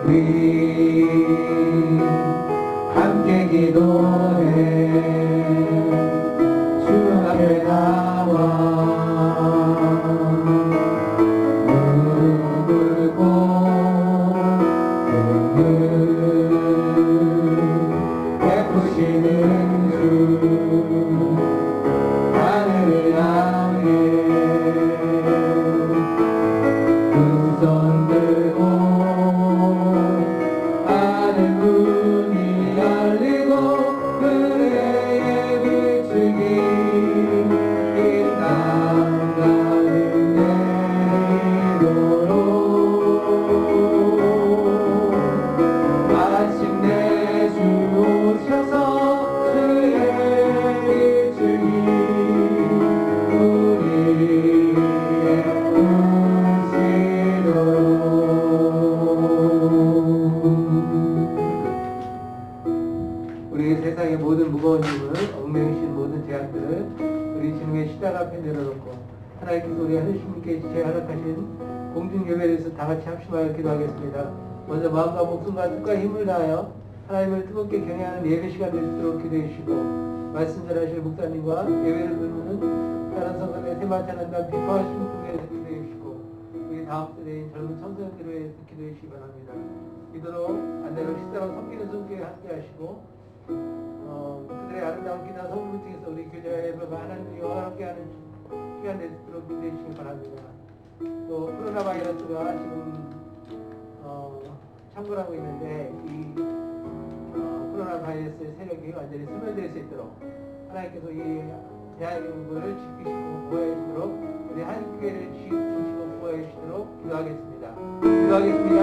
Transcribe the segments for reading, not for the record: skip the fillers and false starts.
우리 함께 기도해 주 앞에 나와 무릎 꿇고 베푸시는 주 하늘을 향해 두 손 들고 하늘 문이 열리고 그의 비추기 이 땅 가는 내도록 마침내 주 오셔서 주의 비추기 우리의 우리 세상의 모든 무거운 짐을 얽매이신 모든 죄악들을 우리 주님의 십자가 앞에 내려놓고 하나님께서 우리 하느님께 지체 허락하신 공중 예배에서 다 같이 합심하여 기도하겠습니다. 먼저 마음과 목숨과 뜻과 힘을 다하여 하나님을 뜨겁게 경외하는 예배 시간 될 수 있도록 기도해 주시고 말씀 전하실 목사님과 예배를 드리는 다른 성도의 세마찬한다 비파하신 분에게 기도해 주시고 우리 다음 세대인 젊은 청소년들을 위해서 기도해 주시기 바랍니다. 기도로 안내로 식사로 섬기는 손길에 함께 하시고 그들의 아름다운 기나 선물 통해서 우리 교제와 예배가 하나님과 함께하는 시간 될 수 있도록 기도해 주시기 바랍니다. 또 코로나 바이러스가 지금 창궐하고 있는데 이 코로나 바이러스의 세력이 완전히 소멸될 수 있도록 하나님께서 이 대한민국을 지키시고 보호해 주시도록 우리 한국교회를 지키시고 보호해 주시도록 기도하겠습니다. 기도하겠습니다.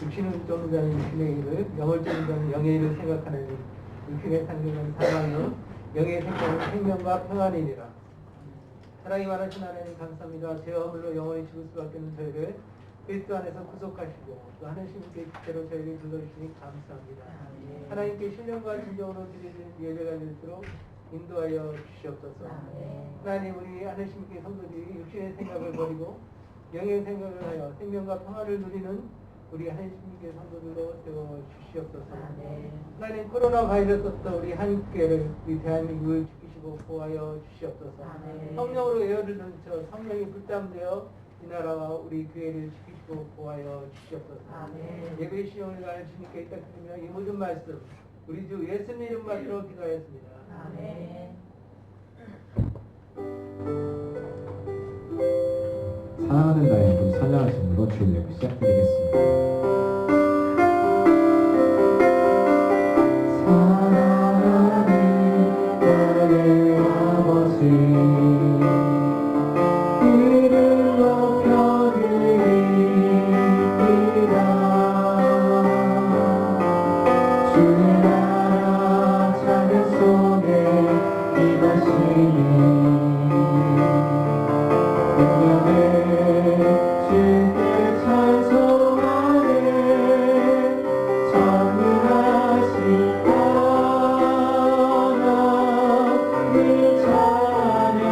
육신을 자는 육신의 일을, 영을 자는 영의 일을 생각하는 육신의 상경은 사망이요 영의 생명은 생명과 평안이니라. 사랑이 많으신 하나님 감사합니다. 죄와 허물로 영원히 죽을 수밖에 없는 저희를 그리스도 안에서 구속하시고 또 하나님께 기대로 저희를 불러주시니 감사합니다. 하나님께 신령과 진정으로 드리는 예배가 될수록 인도하여 주시옵소서. 하나님, 우리 하나님께 성도들이 육신의 생각을 버리고 영의 생각을 하여 생명과 평화를 누리는 우리 하나님께 성도들로 세워 주시옵소서. 하나님, 코로나 바이러스부터 우리 한국교회를, 우리 대한민국을 지키시고 보호하여 주시옵소서. 성령으로 에어를 넘쳐 성령이 불담되어 이 나라와 우리 교회를 지키시고 보호하여 주시옵소서. 예배 시간을 가는 주님께 부탁드리며 이 모든 말씀 우리 주 예수님 이름만으로 기도하였습니다. 사랑하는 나의 분 찬양하심으로 주일 예배 시작드리겠습니다. 사랑하는 나의 아버지 이름 높여드립니다. 주의 나라 찬양 속에 임하시니 주께 찬송하네. 전능하신 하나님 찬양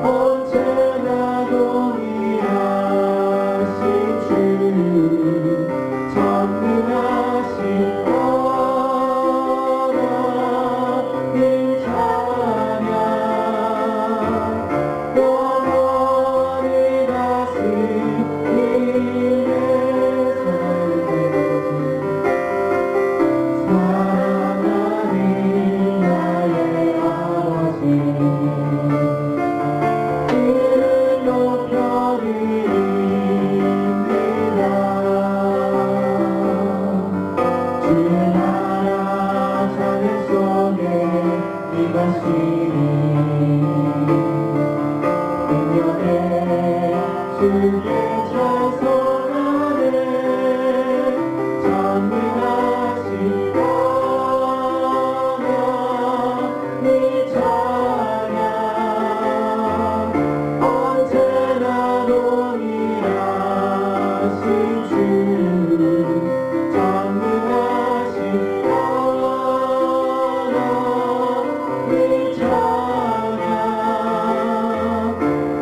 언제나 동일하신 주 전능하신 하나님 찬양 영원히 다스리네. 사랑하는 나의 아버지 이름 높여드립니다. 주의 나라 찬양 속에 임하시니 주께 찬송하네. 전능하신 하나님 찬양 언제나 동일하신 주 전능하신 하나님 찬양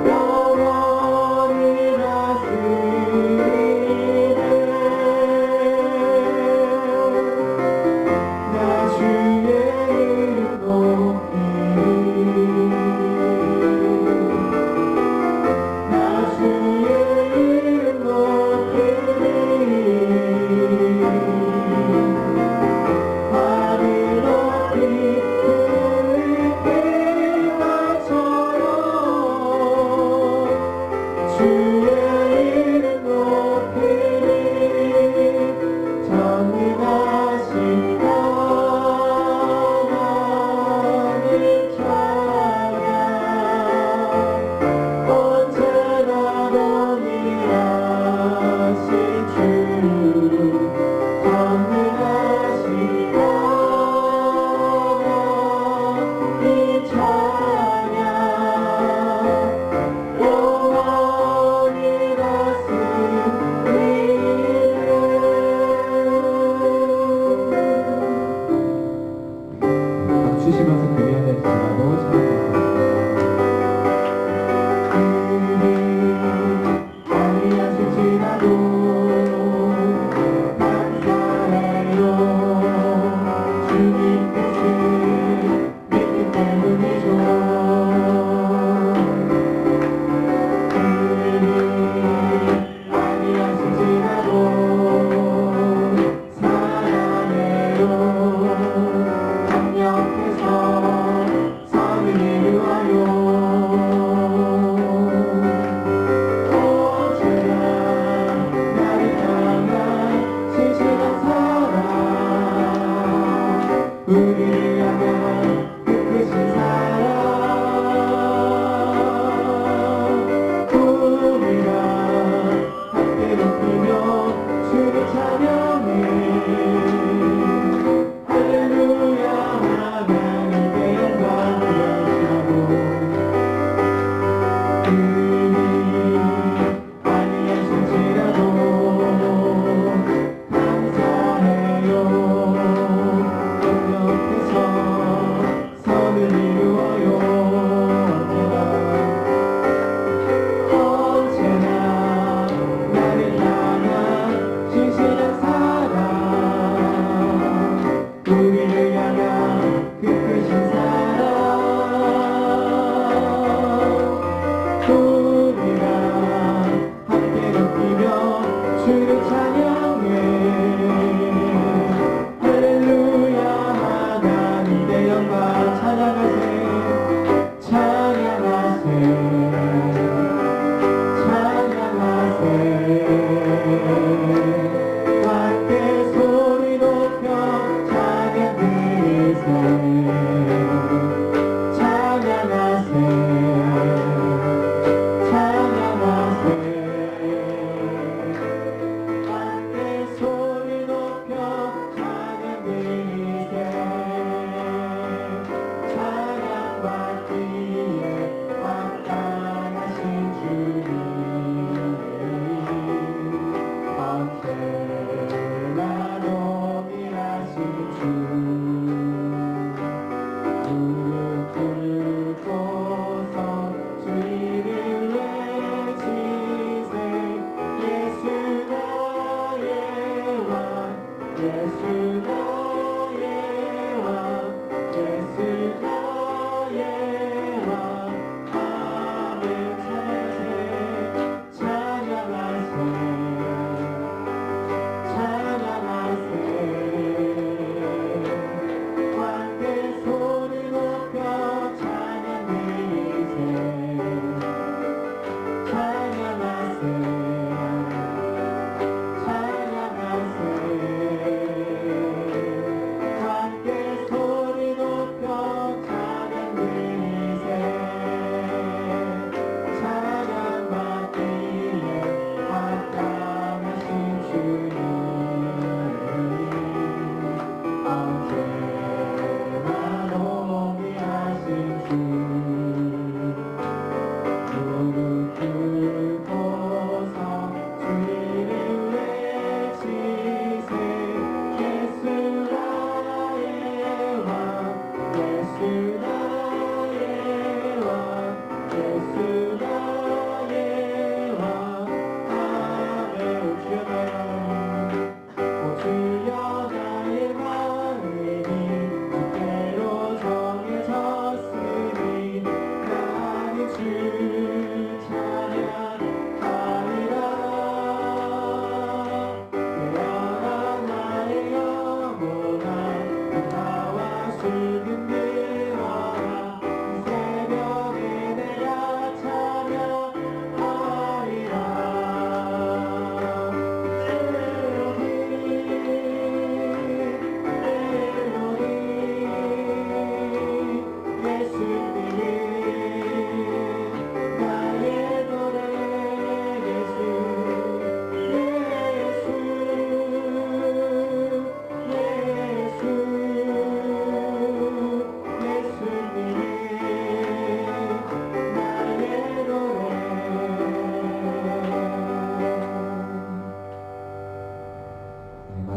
영원히 다스리네. 나 주의 이름 높이 나 주의 이름 높이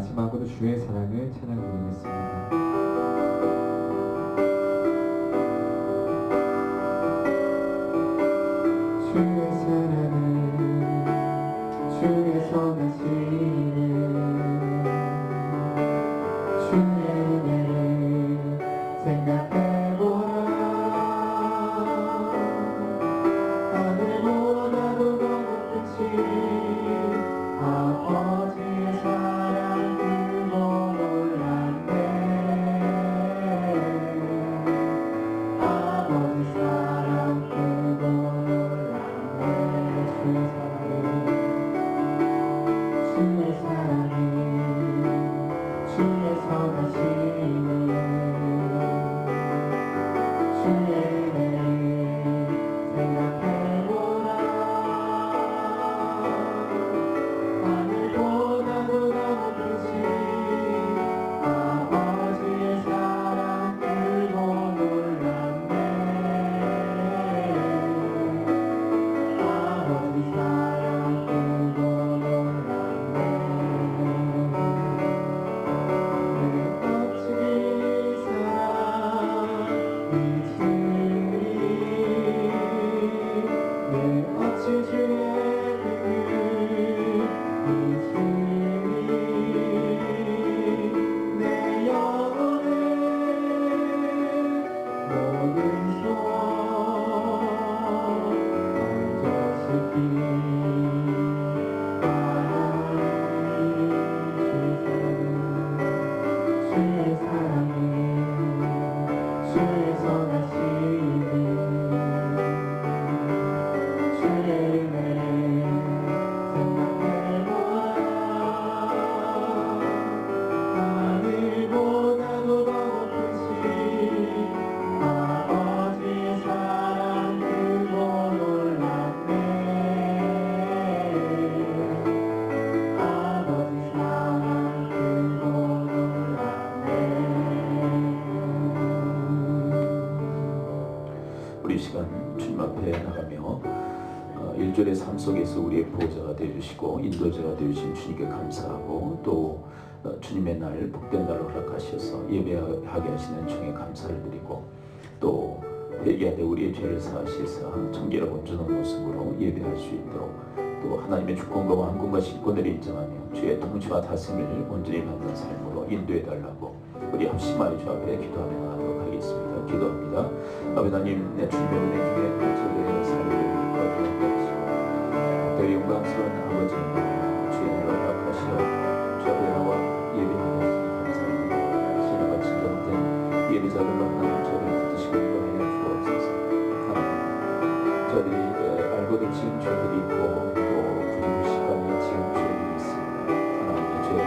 마지막으로 주의 사랑을 찬양 드리겠습니다. 주의 사랑은 주의 선하심을 주의 은혜를 생각해보라. 하늘보다도 더 높으신 아버지의 사랑 그거 몰랐네. 아버지 사랑 그거 몰랐네. 주의 사랑이 주의 선하심을 주의 은혜를 생각해보라. 하늘보다도 더 높으신 아버지의 사랑 그거 몰랐네. 아버지 사랑 그거 몰랐네. 어찌 사랑이 내 어찌 주의 뜻을 잊으리. 내 영혼을 모든 소원 얹어시기 바라니. 주의 사랑이 주의 선하심이 주의 은혜를 생각해보라. 하늘보다도 더 높으신 아버지의 사랑 그거 몰랐네. 아버지 사랑 그거 우리 시간 주님 앞에 나가며 1절의 삶 속에서 우리의 보호자가 되어주시고 인도자가 되어주신 주님께 감사하고 또 주님의 날 복된 날을 허락하셔서 예배하게 하시는 주님께 감사를 드리고 또 회개하되 우리의 죄를 사하시사 정결하고 온전한 모습으로 예배할 수 있도록 또 하나님의 주권과 왕권과 실권을 인정하며 주의 통치와 다스림을 온전히 받는 삶으로 인도해달라고 우리 합심하여 주 앞에 기도하며 나가도록 하겠습니다. 기도합니다. 아버지 하나님, 내 주님의 은혜 중에 저들의 삶을 거듭하시고 더 영광스러운 아버지의 날 주의 날을 허락하시어 주 앞에 나와 예배하시니 감사합니다. 신화가 진정된 예배자들로 하나님 저를 붙드시고 인도하여 주옵소서. 하나님, 저들이 알고도 지금 죄들이 있고 또 부지불식하며 지금 죄들이 있습니다. 하나님의 죄를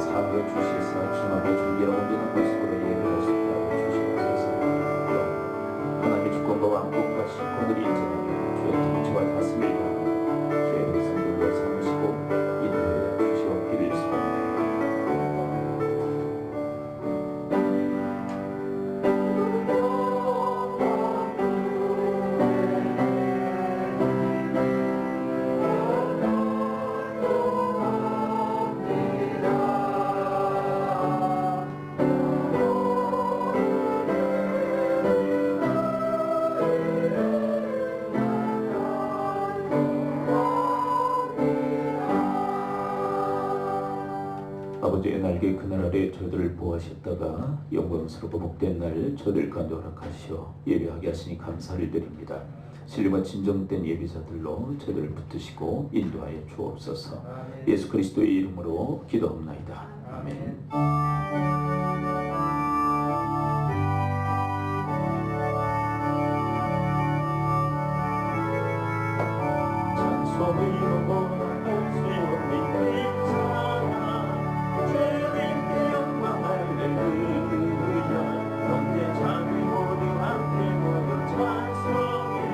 사하여 주시사 주님 앞에 준비하고 온전한 모습으로 예배할 수 있게 하여 주시옵소서. 또 하나님의 주권과 왕권과 실권을 인정하며 주의 통치와 다스림을 하고 주의 백성들로 삼으시고 인도해 주시옵기를 소원합니다. 아버지의 날개 그날 아래 저들을 보호하셨다가 영광스럽고 복된 날 저들 가운데 허락하시어 예배하게 하시니 감사를 드립니다. 신령과 진정된 예배자들로 저들을 붙드시고 인도하여 주옵소서. 예수 그리스도의 이름으로 기도합나이다. 아멘. 찬송을 먹고 할수 없는 그 사랑 주님께 영광 할렐루야. 언제 잠이 모두 함께 모여 찬송해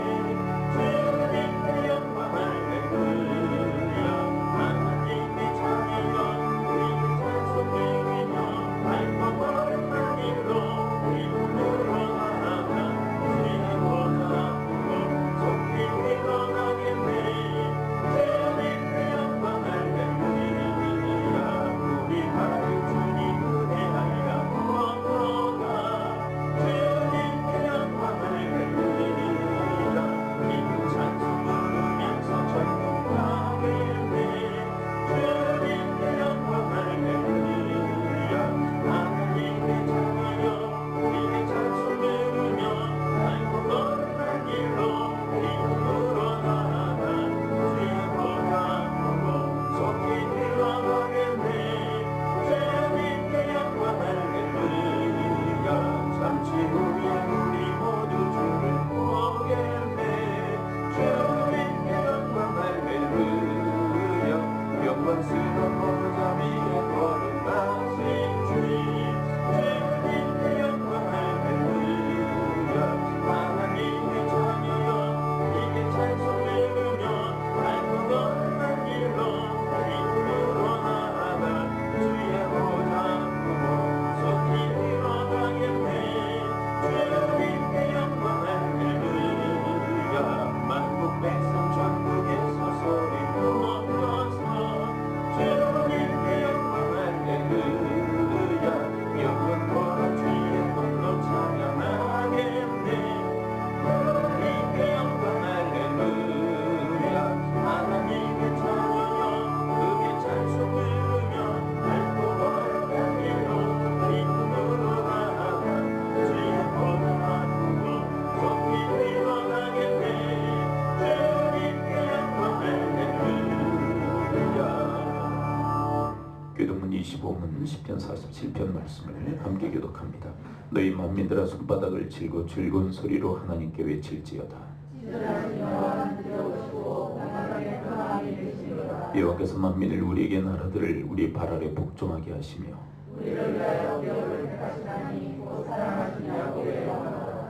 주님께 영광 할렐루야. 하나님의 찬양과 우리 찬송해며 영광스러운 보좌 위에 거듭나신 주님 주님께 영광 할렐루야 하나님의 자녀여 이게 찬송을 부르며 알고 없는 일로 기쁨으로 나아가 주의 보좌 보고 속히 일어나겠네 주님께 영광 할렐루야 만국 백성 전국에서 소리 부어서 주님께 영광 할렐루야 영원토록 주의 꿈로 찬양하겠네 주님께 영광 할렐루야 하나님의 자녀여 그의 찬송 부르며 알고 없는 일로 기쁨으로 나아가 주의 보좌 보고 속히 일어나겠네 주님께 영광 할렐루야. 교독문 25문 10편 47편 말씀을 함께 교독합니다. 너희 만민들아 손바닥을 칠고 즐거운 소리로 하나님께 외칠지어다. 여호와께서 만민을 우리에게 나라들을 우리 발 아래 복종하게 하시며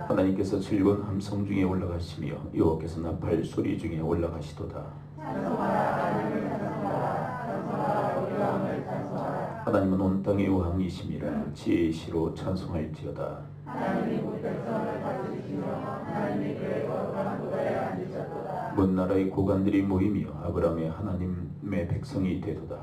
하나님께서 즐거운 함성 중에 올라가시며 여호와께서 나팔 소리 중에 올라가시도다. 하나님은 온 땅의 왕이심이라 지혜의 시로 찬송할지어다. 먼 나라의 고관들이 모이며 아브라함의 하나님의 백성이 되도다.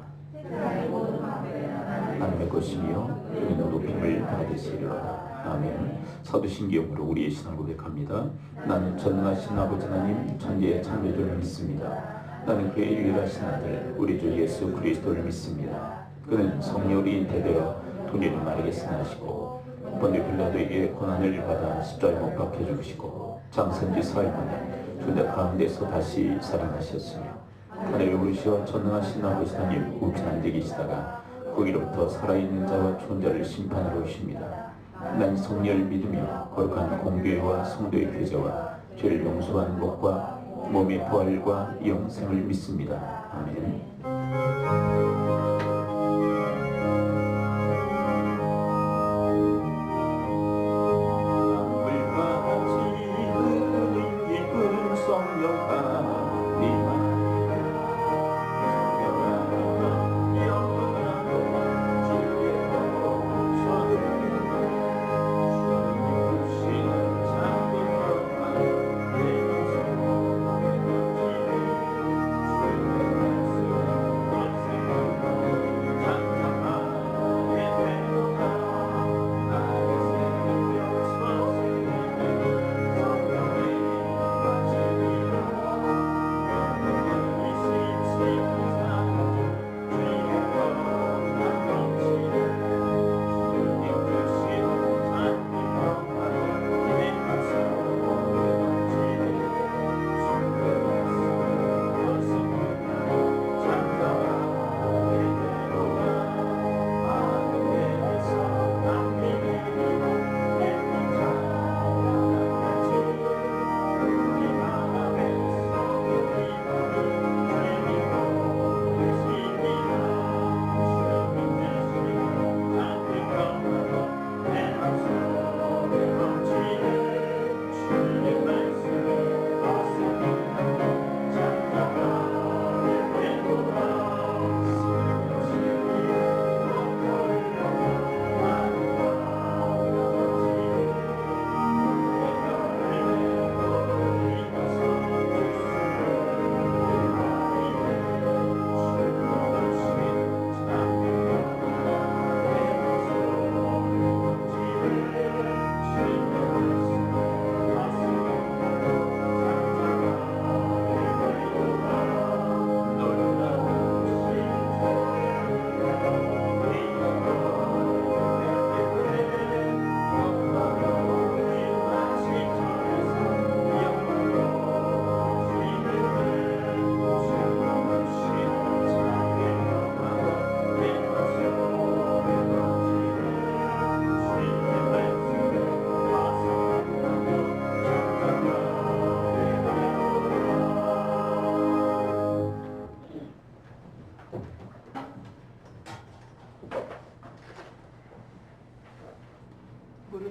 하나님의 것이며 그는 높임을 받으시리로다. 아멘. 사도신경으로 우리의 신앙을 고백합니다. 나는 전능하신 아버지 하나님 천지의 창조주를 믿습니다. 나는 그의 유일하신 아들 우리 주 예수 그리스도를 믿습니다. 그는 성령이 대되어 돈이를 마르게 승하시고 본디 빌라도에게 고난을 받아 십자가에 못 박혀 죽으시고 장선지 사흘 만에 죽은 가운데서 다시 살아나셨으며 하늘에 오르시어 전능하신 아버지 하나님 우편 앉아 계시다가 거기로부터 살아있는 자와 죽은 자를 심판하러 오십니다. 난 성령을 믿으며 거룩한 공교회와 성도의 교제와 죄를 용서하는 것과 몸의 부활과 영생을 믿습니다. 아멘. 주의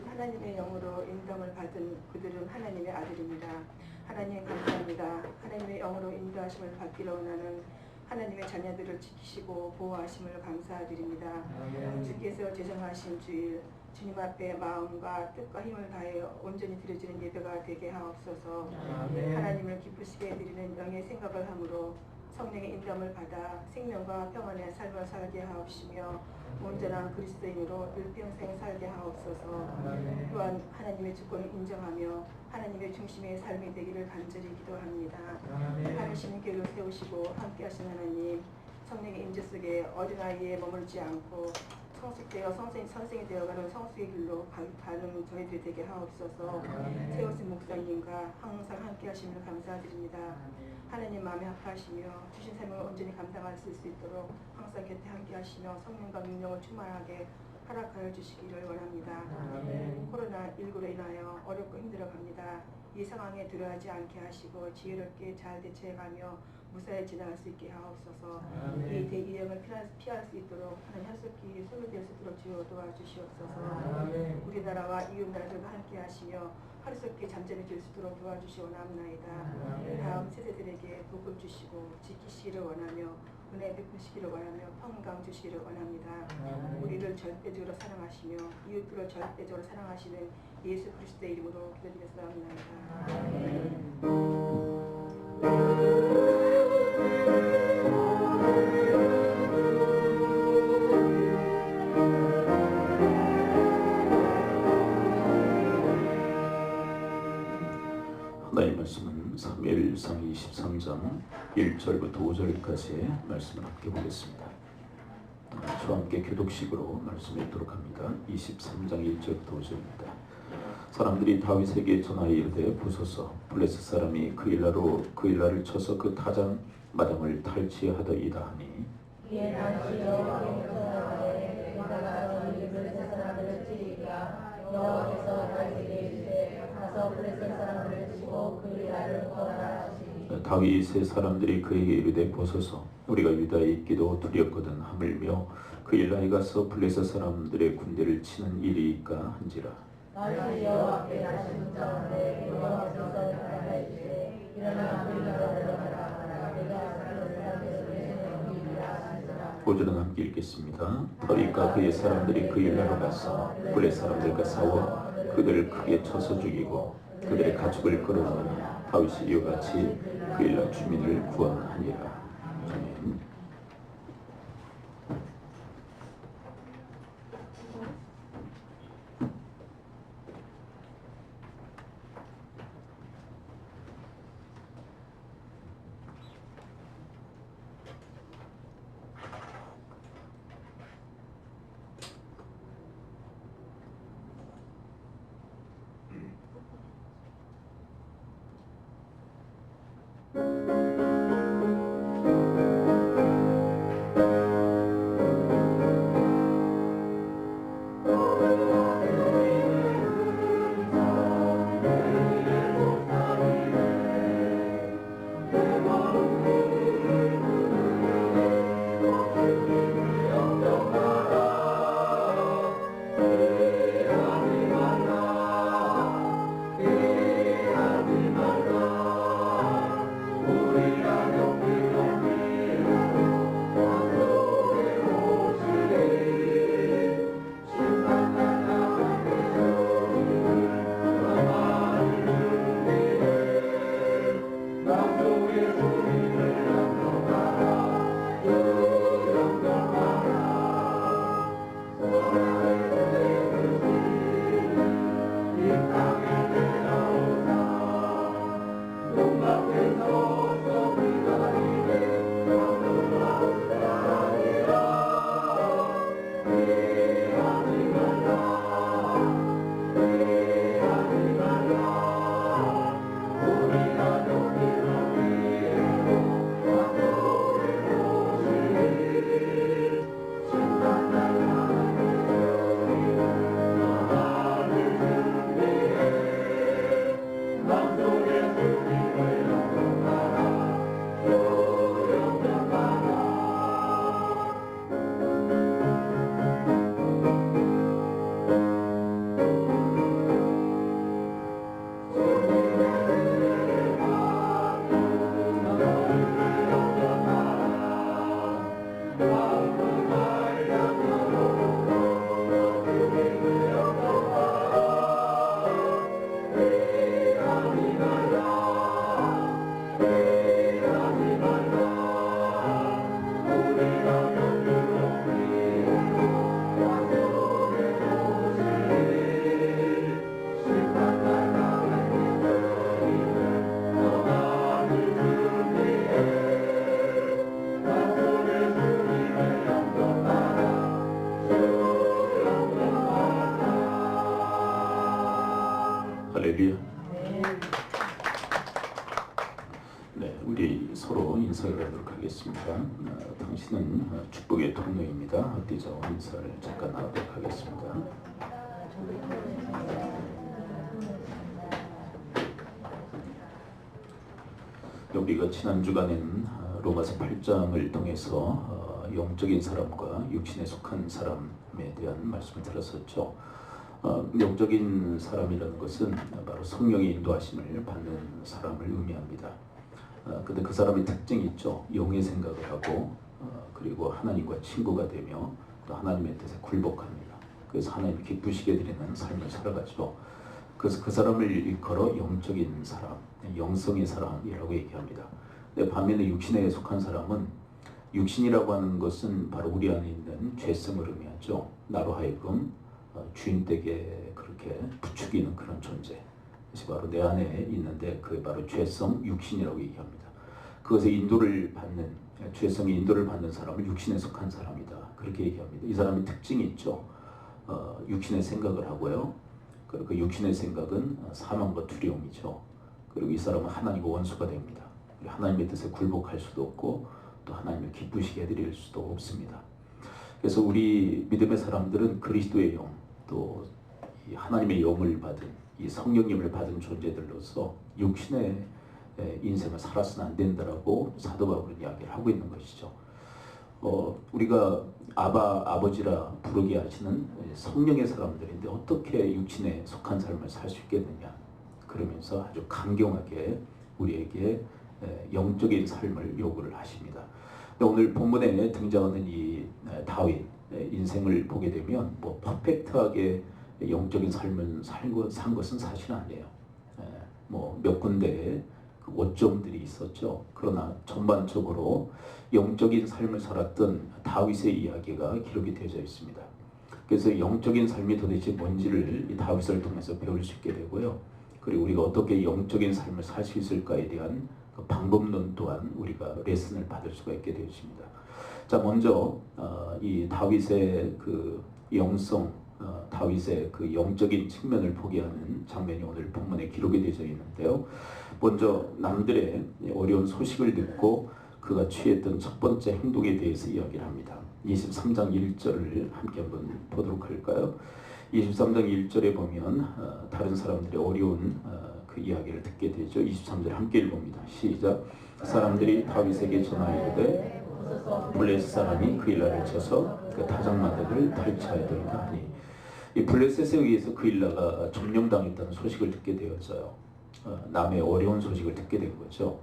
하나님의 영으로 인도함을 받은 그들은 하나님의 아들입니다. 하나님 감사합니다. 하나님의 영으로 인도하심을 받기를 원하는 하나님의 자녀들을 지키시고 보호하심을 감사드립니다. 주께서 제정하신 주일 주님 앞에 마음과 뜻과 힘을 다하여 온전히 드려지는 예배가 되게 하옵소서. 하나님을 기쁘시게 드리는 영의 생각을 함으로 성령의 인도함을 받아 생명과 평안의 삶을 살게 하옵시며 온전한 그리스도인으로 늘평생 살게 하옵소서. 또한 하나님의 주권을 인정하며 하나님의 중심의 삶이 되기를 간절히 기도합니다. 하나님의 계획을 세우시고 함께하신 하나님, 성령의 임재 속에 어린아이에 머물지 않고 성숙되어 선생이 되어가는 성숙의 길로 가는 저희들이 되게 하옵소서. 세우신 목사님과 항상 함께하심을 감사드립니다. 하나님 마음에 합하시며 주신 삶을 온전히 감당하실 수 있도록 항상 곁에 함께하시며 성령과 능력을 충만하게 허락하여 주시기를 원합니다. 코로나19로 인하여 어렵고 힘들어갑니다. 이 상황에 두려워하지 않게 하시고 지혜롭게 잘 대처해가며 무사히 지나갈 수 있게 하옵소서. 이 대기형을 피할 수 있도록 하나님 하속히 소멸될 수 있도록 주여 도와주시옵소서. 우리나라와 이웃나라들과 함께 하시며 하루속히 잠잠해질 수 있도록 도와주시오나옵나이다. 다음 세대들에게 복을 주시고 지키시기를 원하며 은혜 베푸시기를 원하며 평강 주시기를 원합니다. 우리를 절대적으로 사랑하시며 이웃들을 절대적으로 사랑하시는 예수 그리스도의 이름으로 기도드렸사옵나이다. 하나님의 말씀은 사무엘상 23장 1절부터 5절까지의 말씀을 함께 보겠습니다. 저와 함께 교독식으로 말씀을 읽도록 합니다. 23장 1절부터 5절입니다. 사람들이 다윗에게 전하여 이르되 보소서 블레셋 사람이 그 일라를 쳐서 그 타작 마당을 탈취하더이다 하니 이에 다시 여호와께 전하되 내가 이 블레셋 사람들을 치리까 여호와께서 다윗에게 이르시되 가서 블레셋 사람들을 치고 그 일라를 구하라 하시니 다윗의 사람들이 그에게 이르되 보소서 우리가 유다에 있기도 두렵거든 하물며 그 일라에 가서 블레셋 사람들의 군대를 치는 일이니까 한지라. 다시 여호와께 다시 묻자오되 여호와께서 말하시되 일어나 그 일라로 내려가라 내가 블레셋 사람들의 손에 이르리라 하시니라. 5절은 함께 읽겠습니다. 다윗과 그의 사람들이 그 일라로 가서 블레셋 사람들과 싸워 그들을 크게 쳐서 죽이고 그들의 가축을 끌어내니 다윗이 이와 같이 그 일라 주민을 구원하니라. 아멘. 할렐루야. 네, 우리 서로 인사를 하도록 하겠습니다. 당신은 축복의 통로입니다. 헛디자와 인사를 잠깐 하도록 하겠습니다. 우리가 지난 주간에는 로마서 8장을 통해서 영적인 사람과 육신에 속한 사람에 대한 말씀을 들었었죠. 영적인 사람이라는 것은 바로 성령의 인도하심을 받는 사람을 의미합니다. 근데 그 사람의 특징이 있죠. 영의 생각을 하고 그리고 하나님과 친구가 되며 또 하나님의 뜻에 굴복합니다. 그래서 하나님이 기쁘시게 드리는 삶을 살아가죠. 그래서 그 사람을 일컬어 영적인 사람, 영성의 사람이라고 얘기합니다. 근데 반면에 육신에 속한 사람은 육신이라고 하는 것은 바로 우리 안에 있는 죄성을 의미하죠. 나로 하여금 주인되게 그렇게 부추기는 그런 존재. 그것이 바로 내 안에 있는데 그게 바로 죄성, 육신이라고 얘기합니다. 그것에 인도를 받는, 죄성의 인도를 받는 사람을 육신에 속한 사람이다. 그렇게 얘기합니다. 이 사람의 특징이 있죠. 육신의 생각을 하고요. 그리고 그 육신의 생각은 사망과 두려움이죠. 그리고 이 사람은 하나님과 원수가 됩니다. 하나님의 뜻에 굴복할 수도 없고 또 하나님을 기쁘시게 해드릴 수도 없습니다. 그래서 우리 믿음의 사람들은 그리스도의 영, 또 이 하나님의 영을 받은 이 성령님을 받은 존재들로서 육신의 인생을 살아서는 안 된다라고 사도 바울은 이야기를 하고 있는 것이죠. 우리가 아버지라 부르게 하시는 성령의 사람들인데 어떻게 육신에 속한 삶을 살 수 있겠느냐, 그러면서 아주 강경하게 우리에게 영적인 삶을 요구를 하십니다. 오늘 본문에 등장하는 이 다윗 인생을 보게 되면 뭐 퍼펙트하게 영적인 삶을 산 것은 사실 아니에요. 뭐 몇 군데에 그 오점들이 있었죠. 그러나 전반적으로 영적인 삶을 살았던 다윗의 이야기가 기록이 되어져 있습니다. 그래서 영적인 삶이 도대체 뭔지를 이 다윗을 통해서 배울 수 있게 되고요. 그리고 우리가 어떻게 영적인 삶을 살 수 있을까에 대한 그 방법론 또한 우리가 레슨을 받을 수가 있게 되었습니다. 자, 먼저 이 다윗의 그 영성, 다윗의 그 영적인 측면을 보게 하는 장면이 오늘 본문에 기록이 되어 있는데요. 먼저 남들의 어려운 소식을 듣고 그가 취했던 첫 번째 행동에 대해서 이야기를 합니다. 23장 1절을 함께 한번 보도록 할까요? 23장 1절에 보면 다른 사람들의 어려운 그 이야기를 듣게 되죠. 23절 함께 읽어봅니다. 시작. 사람들이 다윗에게 전하이르되 블레셋 사람이 그 일라를 쳐서 그 타작마대를 탈취하였더이다 하니, 이 블레셋에 의해서 그 일라가 점령당했다는 소식을 듣게 되었어요. 남의 어려운 소식을 듣게 된 거죠.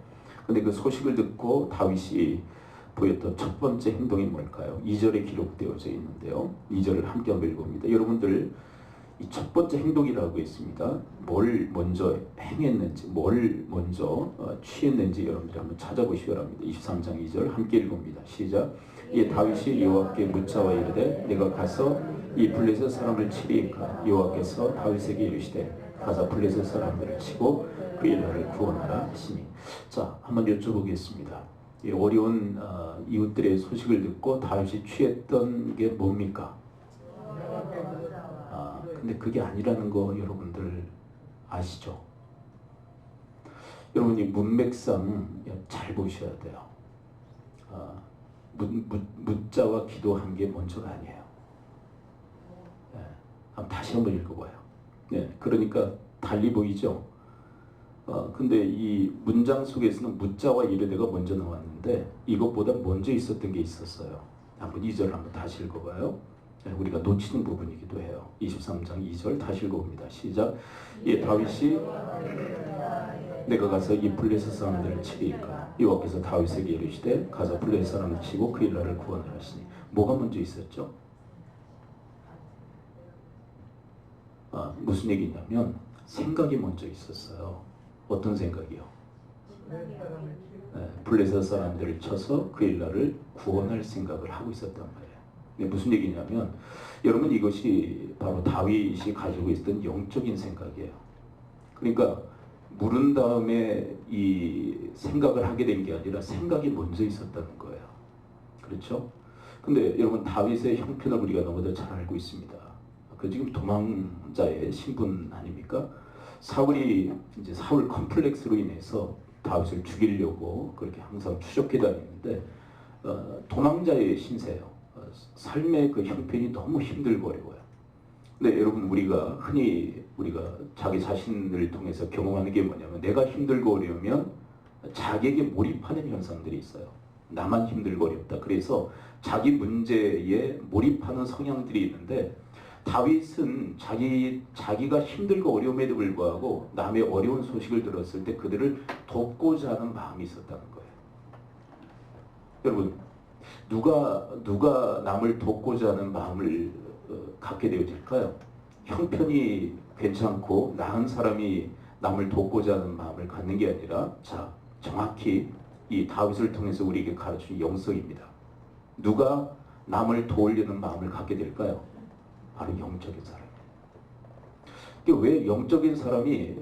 근데 그 소식을 듣고 다윗이 보였던 첫 번째 행동이 뭘까요? 2절에 기록되어져 있는데요. 2절을 함께 한번 읽어봅니다. 여러분들 이 첫 번째 행동이라고 있습니다. 뭘 먼저 행했는지, 뭘 먼저 취했는지 여러분들이 한번 찾아보시기 바랍니다. 23장 2절 함께 읽어봅니다. 시작. 이 다윗이 여호와께 묻자와 이르되 내가 가서 이 블레셋 사람을 치리이까, 여호와께서 다윗에게 이르시되 가서 블레셋 사람들을 치고 그 일라를 구원하라 하시니. 자, 한번 여쭤보겠습니다. 이 어려운 이웃들의 소식을 듣고 다윗이 취했던 게 뭡니까? 근데 그게 아니라는 거 여러분들 아시죠? 여러분이 문맥상 잘 보셔야 돼요. 묻자와 기도한 게 먼저가 아니에요. 한번 다시 한번 읽어봐요. 그러니까 달리 보이죠? 근데 이 문장 속에서는 묻자와 이르되가 먼저 나왔는데 이것보다 먼저 있었던 게 있었어요. 한번 2절 한번 다시 읽어봐요. 우리가 놓치는 부분이기도 해요. 23장 2절 다시 읽어봅니다. 시작. 예, 다윗이 내가 가서 이 블레셋 사람들을 치리이까 여호와께서 다윗에게 이르시되 가서 블레셋 사람을 치고 그 일나를 구원을 하시니. 뭐가 먼저 있었죠? 무슨 얘기냐면 생각이 먼저 있었어요. 어떤 생각이요? 블레셋 사람들을 쳐서 그 일나를 구원할 생각을 하고 있었단 말이에요. 근데 무슨 얘기냐면 여러분 이것이 바로 다윗이 가지고 있었던 영적인 생각이에요. 그러니까 물은 다음에 이 생각을 하게 된 게 아니라 생각이 먼저 있었다는 거예요. 그렇죠? 근데 여러분 다윗의 형편을 우리가 너무도 잘 알고 있습니다. 그 지금 도망자의 신분 아닙니까? 사울이 이제 사울 컴플렉스로 인해서 다윗을 죽이려고 그렇게 항상 추적해 다니는데 도망자의 신세예요. 삶의 그 형편이 너무 힘들고 어려워요. 근데 여러분 우리가 흔히 자기 자신을 통해서 경험하는 게 뭐냐면 내가 힘들고 어려우면 자기에게 몰입하는 현상들이 있어요. 나만 힘들고 어렵다. 그래서 자기 문제에 몰입하는 성향들이 있는데 다윗은 자기가 힘들고 어려움에도 불구하고 남의 어려운 소식을 들었을 때 그들을 돕고자 하는 마음이 있었다는 거예요. 여러분 누가 남을 돕고자 하는 마음을 갖게 되어질까요? 형편이 괜찮고 나은 사람이 남을 돕고자 하는 마음을 갖는 게 아니라 정확히 이 다윗을 통해서 우리에게 가르친 영성입니다. 누가 남을 도우려는 마음을 갖게 될까요? 바로 영적인 사람이에요. 왜 영적인 사람이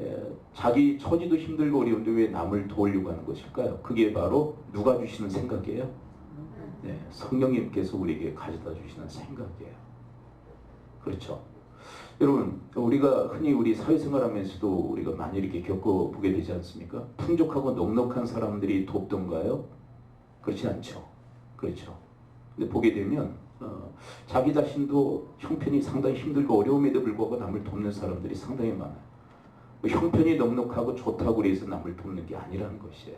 자기 처지도 힘들고 어려운데 왜 남을 도우려고 하는 것일까요? 그게 바로 누가 주시는 생각이에요? 네, 성령님께서 우리에게 가져다 주시는 생각이에요. 그렇죠? 여러분 우리가 흔히 우리 사회생활하면서도 우리가 많이 이렇게 겪어보게 되지 않습니까? 풍족하고 넉넉한 사람들이 돕던가요? 그렇지 않죠. 그렇죠. 근데 보게 되면 자기 자신도 형편이 상당히 힘들고 어려움에도 불구하고 남을 돕는 사람들이 상당히 많아요. 형편이 넉넉하고 좋다고 해서 남을 돕는 게 아니라는 것이에요.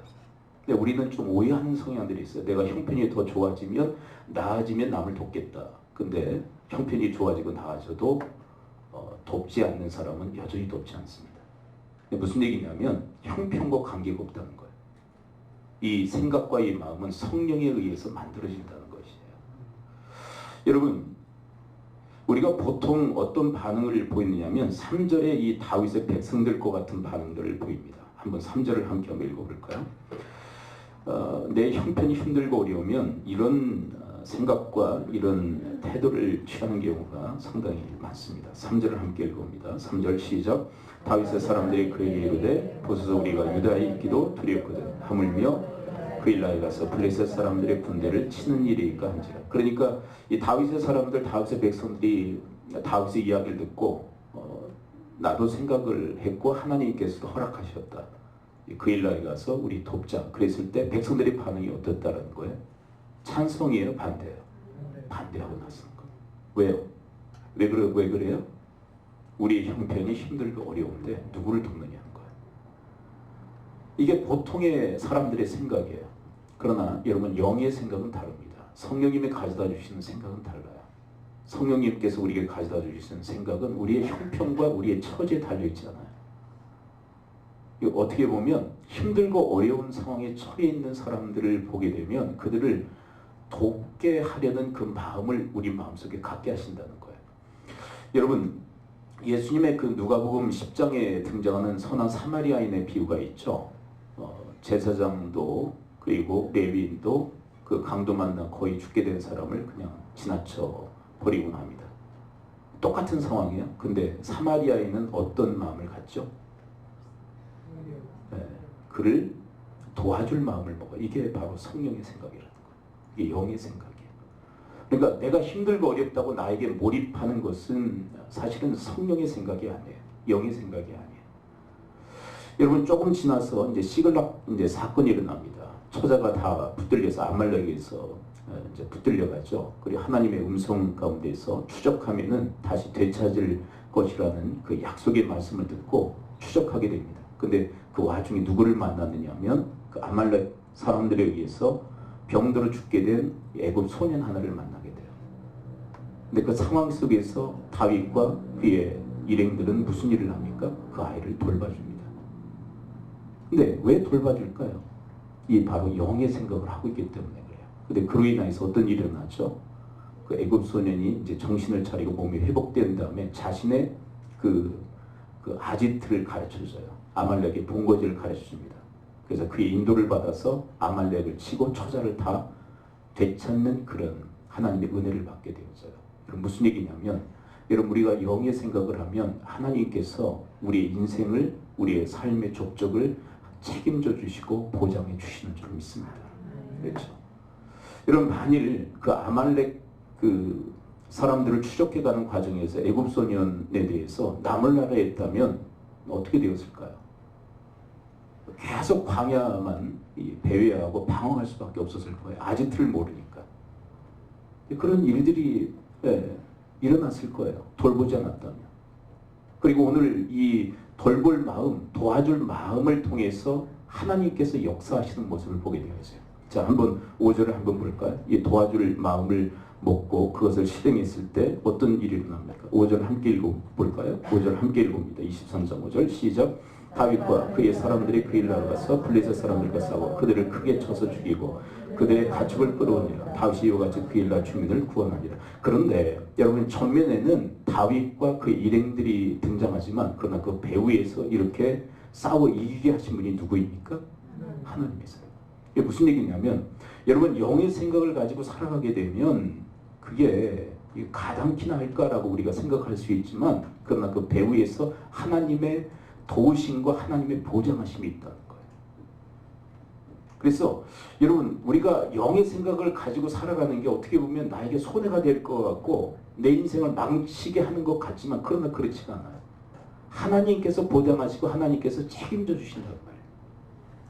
근데 우리는 좀 오해하는 성향들이 있어요. 내가 형편이 더 좋아지면 나아지면 남을 돕겠다. 근데 형편이 좋아지고 나아져도 돕지 않는 사람은 여전히 돕지 않습니다. 무슨 얘기냐면 형편과 관계가 없다는 거예요. 이 생각과 이 마음은 성령에 의해서 만들어진다는 것이에요. 여러분 우리가 보통 어떤 반응을 보이느냐면 3절에 이 다윗의 백성들과 같은 반응들을 보입니다. 한번 3절을 함께 한번 읽어볼까요? 내 형편이 힘들고 어려우면 이런 생각과 이런 태도를 취하는 경우가 상당히 많습니다. 3절을 함께 읽어봅니다. 3절 시작. 다윗의 사람들이 그에게 이르되 보소서 우리가 유다에 있기도 두렵거든 하물며 그 일나에 가서 블레셋 사람들의 군대를 치는 일이니까 한지라. 그러니까 이 다윗의 사람들, 다윗의 백성들이 다윗의 이야기를 듣고 나도 생각을 했고 하나님께서도 허락하셨다. 그 일나에 가서 우리 돕자. 그랬을 때 백성들의 반응이 어떻다라는 거예요? 찬성이에요? 반대예요? 반대하고 나선 거예요. 왜요? 왜 그래요? 우리의 형편이 힘들고 어려운데 누구를 돕느냐는 거예요. 이게 보통의 사람들의 생각이에요. 그러나 여러분 영의 생각은 다릅니다. 성령님이 가져다 주시는 생각은 달라요. 성령님께서 우리에게 가져다 주시는 생각은 우리의 형편과 우리의 처지에 달려있잖아요. 어떻게 보면 힘들고 어려운 상황에 처해 있는 사람들을 보게 되면 그들을 돕게 하려는 그 마음을 우리 마음속에 갖게 하신다는 거예요. 여러분 예수님의 그 누가복음 10장에 등장하는 선한 사마리아인의 비유가 있죠. 제사장도 그리고 레위인도 그 강도 만나 거의 죽게 된 사람을 그냥 지나쳐 버리곤 합니다. 똑같은 상황이에요. 근데 사마리아인은 어떤 마음을 갖죠? 네, 그를 도와줄 마음을 먹어요. 이게 바로 성령의 생각이라는 거예요. 이게 영의 생각이에요. 그러니까 내가 힘들고 어렵다고 나에게 몰입하는 것은 사실은 성령의 생각이 아니에요. 영의 생각이 아니에요. 여러분 조금 지나서 이제 시글락 이제 사건이 일어납니다. 처자가 다 붙들려서 아말렉에서 이제 붙들려가죠. 그리고 하나님의 음성 가운데서 추적하면은 다시 되찾을 것이라는 그 약속의 말씀을 듣고 추적하게 됩니다. 근데 그 와중에 누구를 만났느냐면 그 아말렉 사람들에 의해서 병들어 죽게 된 애굽 소년 하나를 만나게 돼요. 근데 그 상황 속에서 다윗과 그의 일행들은 무슨 일을 합니까? 그 아이를 돌봐줍니다. 근데 왜 돌봐줄까요? 이 바로 영의 생각을 하고 있기 때문에 그래요. 근데 그로 인해서 어떤 일이 일어나죠? 그 애굽 소년이 이제 정신을 차리고 몸이 회복된 다음에 자신의 그 아지트를 가르쳐줘요. 아말렉의 본거지를 가르쳐줍니다. 그래서 그의 인도를 받아서 아말렉을 치고 초자를 다 되찾는 그런 하나님의 은혜를 받게 되었어요. 그럼 무슨 얘기냐면, 여러분 우리가 영의 생각을 하면 하나님께서 우리의 인생을, 우리의 삶의 족적을 책임져 주시고 보장해 주시는 줄 믿습니다. 그렇죠? 여러분 만일 그 아말렉 그 사람들을 추적해가는 과정에서 애굽 소년에 대해서 남을 나라에 있다면 어떻게 되었을까요? 계속 광야만 배회하고 방황할 수밖에 없었을 거예요. 아지트를 모르니까. 그런 일들이 일어났을 거예요. 돌보지 않았다면. 그리고 오늘 이 돌볼 마음, 도와줄 마음을 통해서 하나님께서 역사하시는 모습을 보게 되었어요. 자, 한번 5절을 한번 볼까요? 이 도와줄 마음을 먹고 그것을 실행했을 때 어떤 일이 일어납니까? 5절 함께 읽어볼까요? 5절 함께 읽어봅니다. 23장 5절 시작. 다윗과 그의 사람들이 그 일나라 가서 블레셋 사람들과 싸워 그들을 크게 쳐서 죽이고 그들의 가축을 끌어오니라. 다윗이 이와 같이 그 일나라 주민을 구원하니라. 그런데 여러분 전면에는 다윗과 그 일행들이 등장하지만 그러나 그 배후에서 이렇게 싸워 이기게 하신 분이 누구입니까? 하나님이세요. 이게 무슨 얘기냐면 여러분 영의 생각을 가지고 살아가게 되면 그게 가당키나 할까라고 우리가 생각할 수 있지만 그러나 그 배후에서 하나님의 도우심과 하나님의 보장하심이 있다는 거예요. 그래서 여러분 우리가 영의 생각을 가지고 살아가는 게 어떻게 보면 나에게 손해가 될 것 같고 내 인생을 망치게 하는 것 같지만 그러나 그렇지가 않아요. 하나님께서 보장하시고 하나님께서 책임져 주신다는 거예요.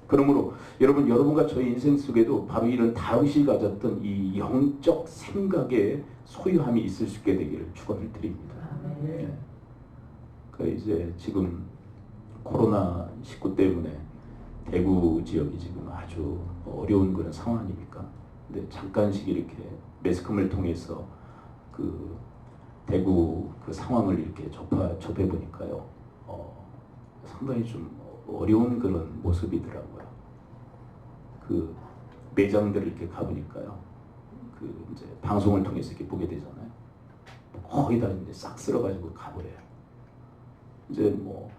그러므로 여러분과 저의 인생 속에도 바로 이런 다윗이 가졌던 이 영적 생각의 소유함이 있을 수 있게 되기를 축원을 드립니다. 네. 그 이제 지금 코로나19 때문에 대구 지역이 지금 아주 어려운 그런 상황 아닙니까? 근데 잠깐씩 이렇게 매스컴을 통해서 그 대구 그 상황을 이렇게 접해 보니까요, 상당히 좀 어려운 그런 모습이더라고요. 그 매장들을 이렇게 가보니까요, 그 이제 방송을 통해서 이렇게 보게 되잖아요. 거의 다 이제 싹 쓸어가지고 가버려요. 이제 뭐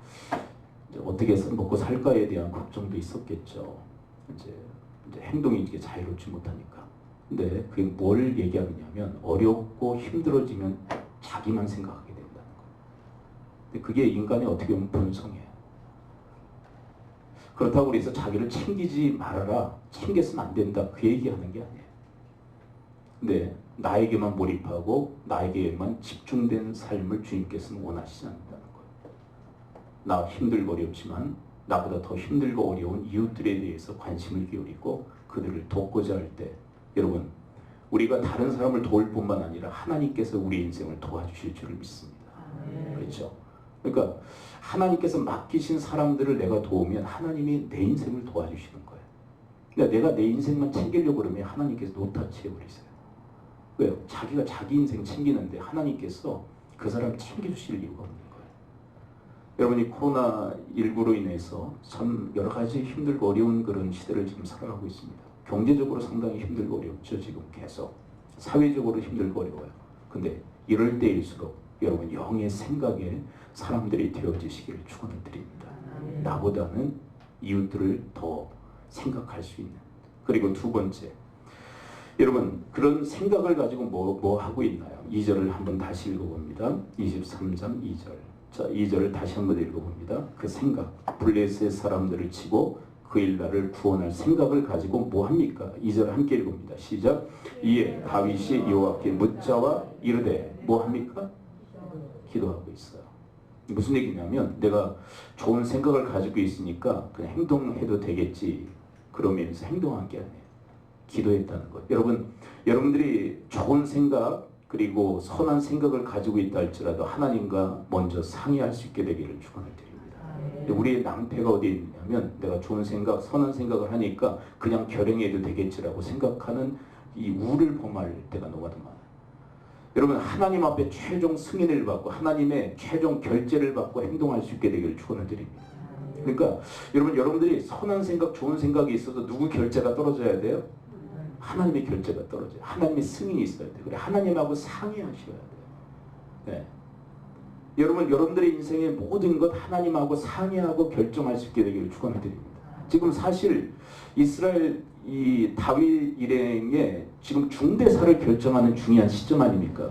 이제 어떻게 해서 먹고 살까에 대한 걱정도 있었겠죠. 이제 행동이 이게 자유롭지 못하니까. 근데 그게 뭘 얘기하느냐면 어렵고 힘들어지면 자기만 생각하게 된다는 거예요. 근데 그게 인간의 어떻게 보면 본성이에요. 그렇다고 해서 자기를 챙기지 말아라, 챙겼으면 안 된다, 그 얘기하는 게 아니에요. 근데 나에게만 몰입하고 나에게만 집중된 삶을 주님께서는 원하시지 않는다는 거예요. 나 힘들고 어렵지만 나보다 더 힘들고 어려운 이웃들에 대해서 관심을 기울이고 그들을 돕고자 할 때 여러분 우리가 다른 사람을 도울 뿐만 아니라 하나님께서 우리 인생을 도와주실 줄을 믿습니다. 그렇죠? 그러니까 하나님께서 맡기신 사람들을 내가 도우면 하나님이 내 인생을 도와주시는 거예요. 그러니까 내가 내 인생만 챙기려고 그러면 하나님께서 노타치해버리세요. 왜요? 자기가 자기 인생 챙기는데 하나님께서 그 사람 챙겨주실 이유가 없는 거예요. 여러분이 코로나19로 인해서 참 여러 가지 힘들고 어려운 그런 시대를 지금 살아가고 있습니다. 경제적으로 상당히 힘들고 어렵죠. 지금 계속 사회적으로 힘들고 어려워요. 근데 이럴 때일수록 여러분 영의 생각에 사람들이 되어지시기를 축원을 드립니다. 나보다는 이웃들을 더 생각할 수 있는. 그리고 두 번째, 여러분 그런 생각을 가지고 뭐 하고 있나요? 2절을 한번 다시 읽어봅니다. 23장 2절. 자, 2절을 다시 한번 읽어봅니다. 그 생각, 블레셋 사람들을 치고 그 일나를 구원할 생각을 가지고 뭐 합니까? 2절 함께 읽어봅니다. 시작. 이에 다윗이 여호와께 묻자와 이르되 뭐 합니까? 기도하고 있어요. 무슨 얘기냐면 내가 좋은 생각을 가지고 있으니까 그냥 행동해도 되겠지 그러면서 행동한 게 아니에요. 기도했다는 거예요. 여러분들이 좋은 생각 그리고 선한 생각을 가지고 있다 할지라도 하나님과 먼저 상의할 수 있게 되기를 축원을 드립니다. 우리의 낭패가 어디에 있냐면 내가 좋은 생각, 선한 생각을 하니까 그냥 결행해도 되겠지라고 생각하는 이 우를 범할 때가 너무나 많아요. 여러분 하나님 앞에 최종 승인을 받고 하나님의 최종 결재를 받고 행동할 수 있게 되기를 축원을 드립니다. 그러니까 여러분들이 선한 생각, 좋은 생각이 있어도 누구 결재가 떨어져야 돼요? 하나님의 결재가 떨어져요. 하나님의 승인이 있어야 돼요. 그래 하나님하고 상의하셔야 돼요. 네. 여러분들의 인생의 모든 것 하나님하고 상의하고 결정할 수 있게 되기를 축원을 드립니다. 지금 사실 이스라엘 이 다윗 일행의 지금 중대사를 결정하는 중요한 시점 아닙니까?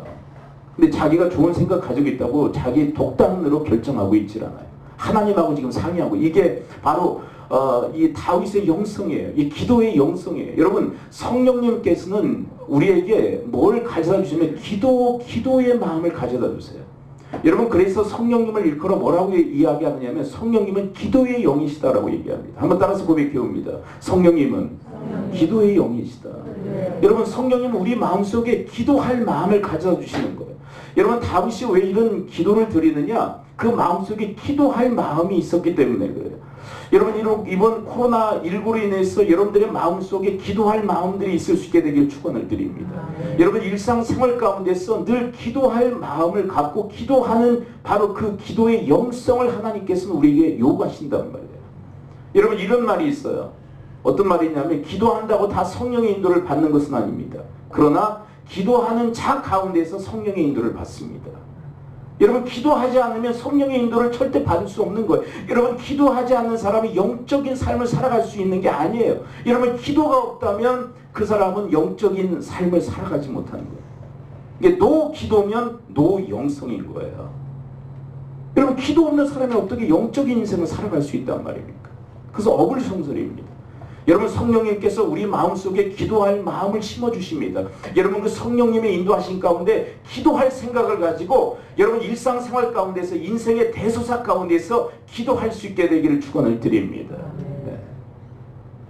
근데 자기가 좋은 생각 가지고 있다고 자기 독단으로 결정하고 있질 않아요. 하나님하고 지금 상의하고 이게 바로 이 다윗의 영성이에요. 이 기도의 영성이에요. 여러분 성령님께서는 우리에게 뭘 가져다 주시면 기도의 마음을 가져다 주세요. 여러분 그래서 성령님을 일컬어 뭐라고 이야기하느냐면 성령님은 기도의 영이시다라고 얘기합니다. 한번 따라서 고백해 봅니다. 성령님은 기도의 영이시다. 여러분 성령님은 우리 마음속에 기도할 마음을 가져다 주시는 거예요. 여러분 다윗이 왜 이런 기도를 드리느냐? 그 마음속에 기도할 마음이 있었기 때문에 그래요. 여러분 이번 코로나19로 인해서 여러분들의 마음속에 기도할 마음들이 있을 수 있게 되길 축원을 드립니다. 여러분 일상생활 가운데서 늘 기도할 마음을 갖고 기도하는 바로 그 기도의 영성을 하나님께서는 우리에게 요구하신단 말이에요. 여러분 이런 말이 있어요. 어떤 말이 있냐면 기도한다고 다 성령의 인도를 받는 것은 아닙니다. 그러나 기도하는 자 가운데서 성령의 인도를 받습니다. 여러분 기도하지 않으면 성령의 인도를 절대 받을 수 없는 거예요. 여러분 기도하지 않는 사람이 영적인 삶을 살아갈 수 있는 게 아니에요. 여러분 기도가 없다면 그 사람은 영적인 삶을 살아가지 못하는 거예요. 이게 노 기도면 노 영성인 거예요. 여러분 기도 없는 사람이 어떻게 영적인 인생을 살아갈 수 있단 말입니까? 그래서 어불성설입니다. 여러분 성령님께서 우리 마음속에 기도할 마음을 심어주십니다. 여러분 그 성령님의 인도하신 가운데 기도할 생각을 가지고 여러분 일상생활 가운데서 인생의 대소사 가운데서 기도할 수 있게 되기를 축원을 드립니다. 네.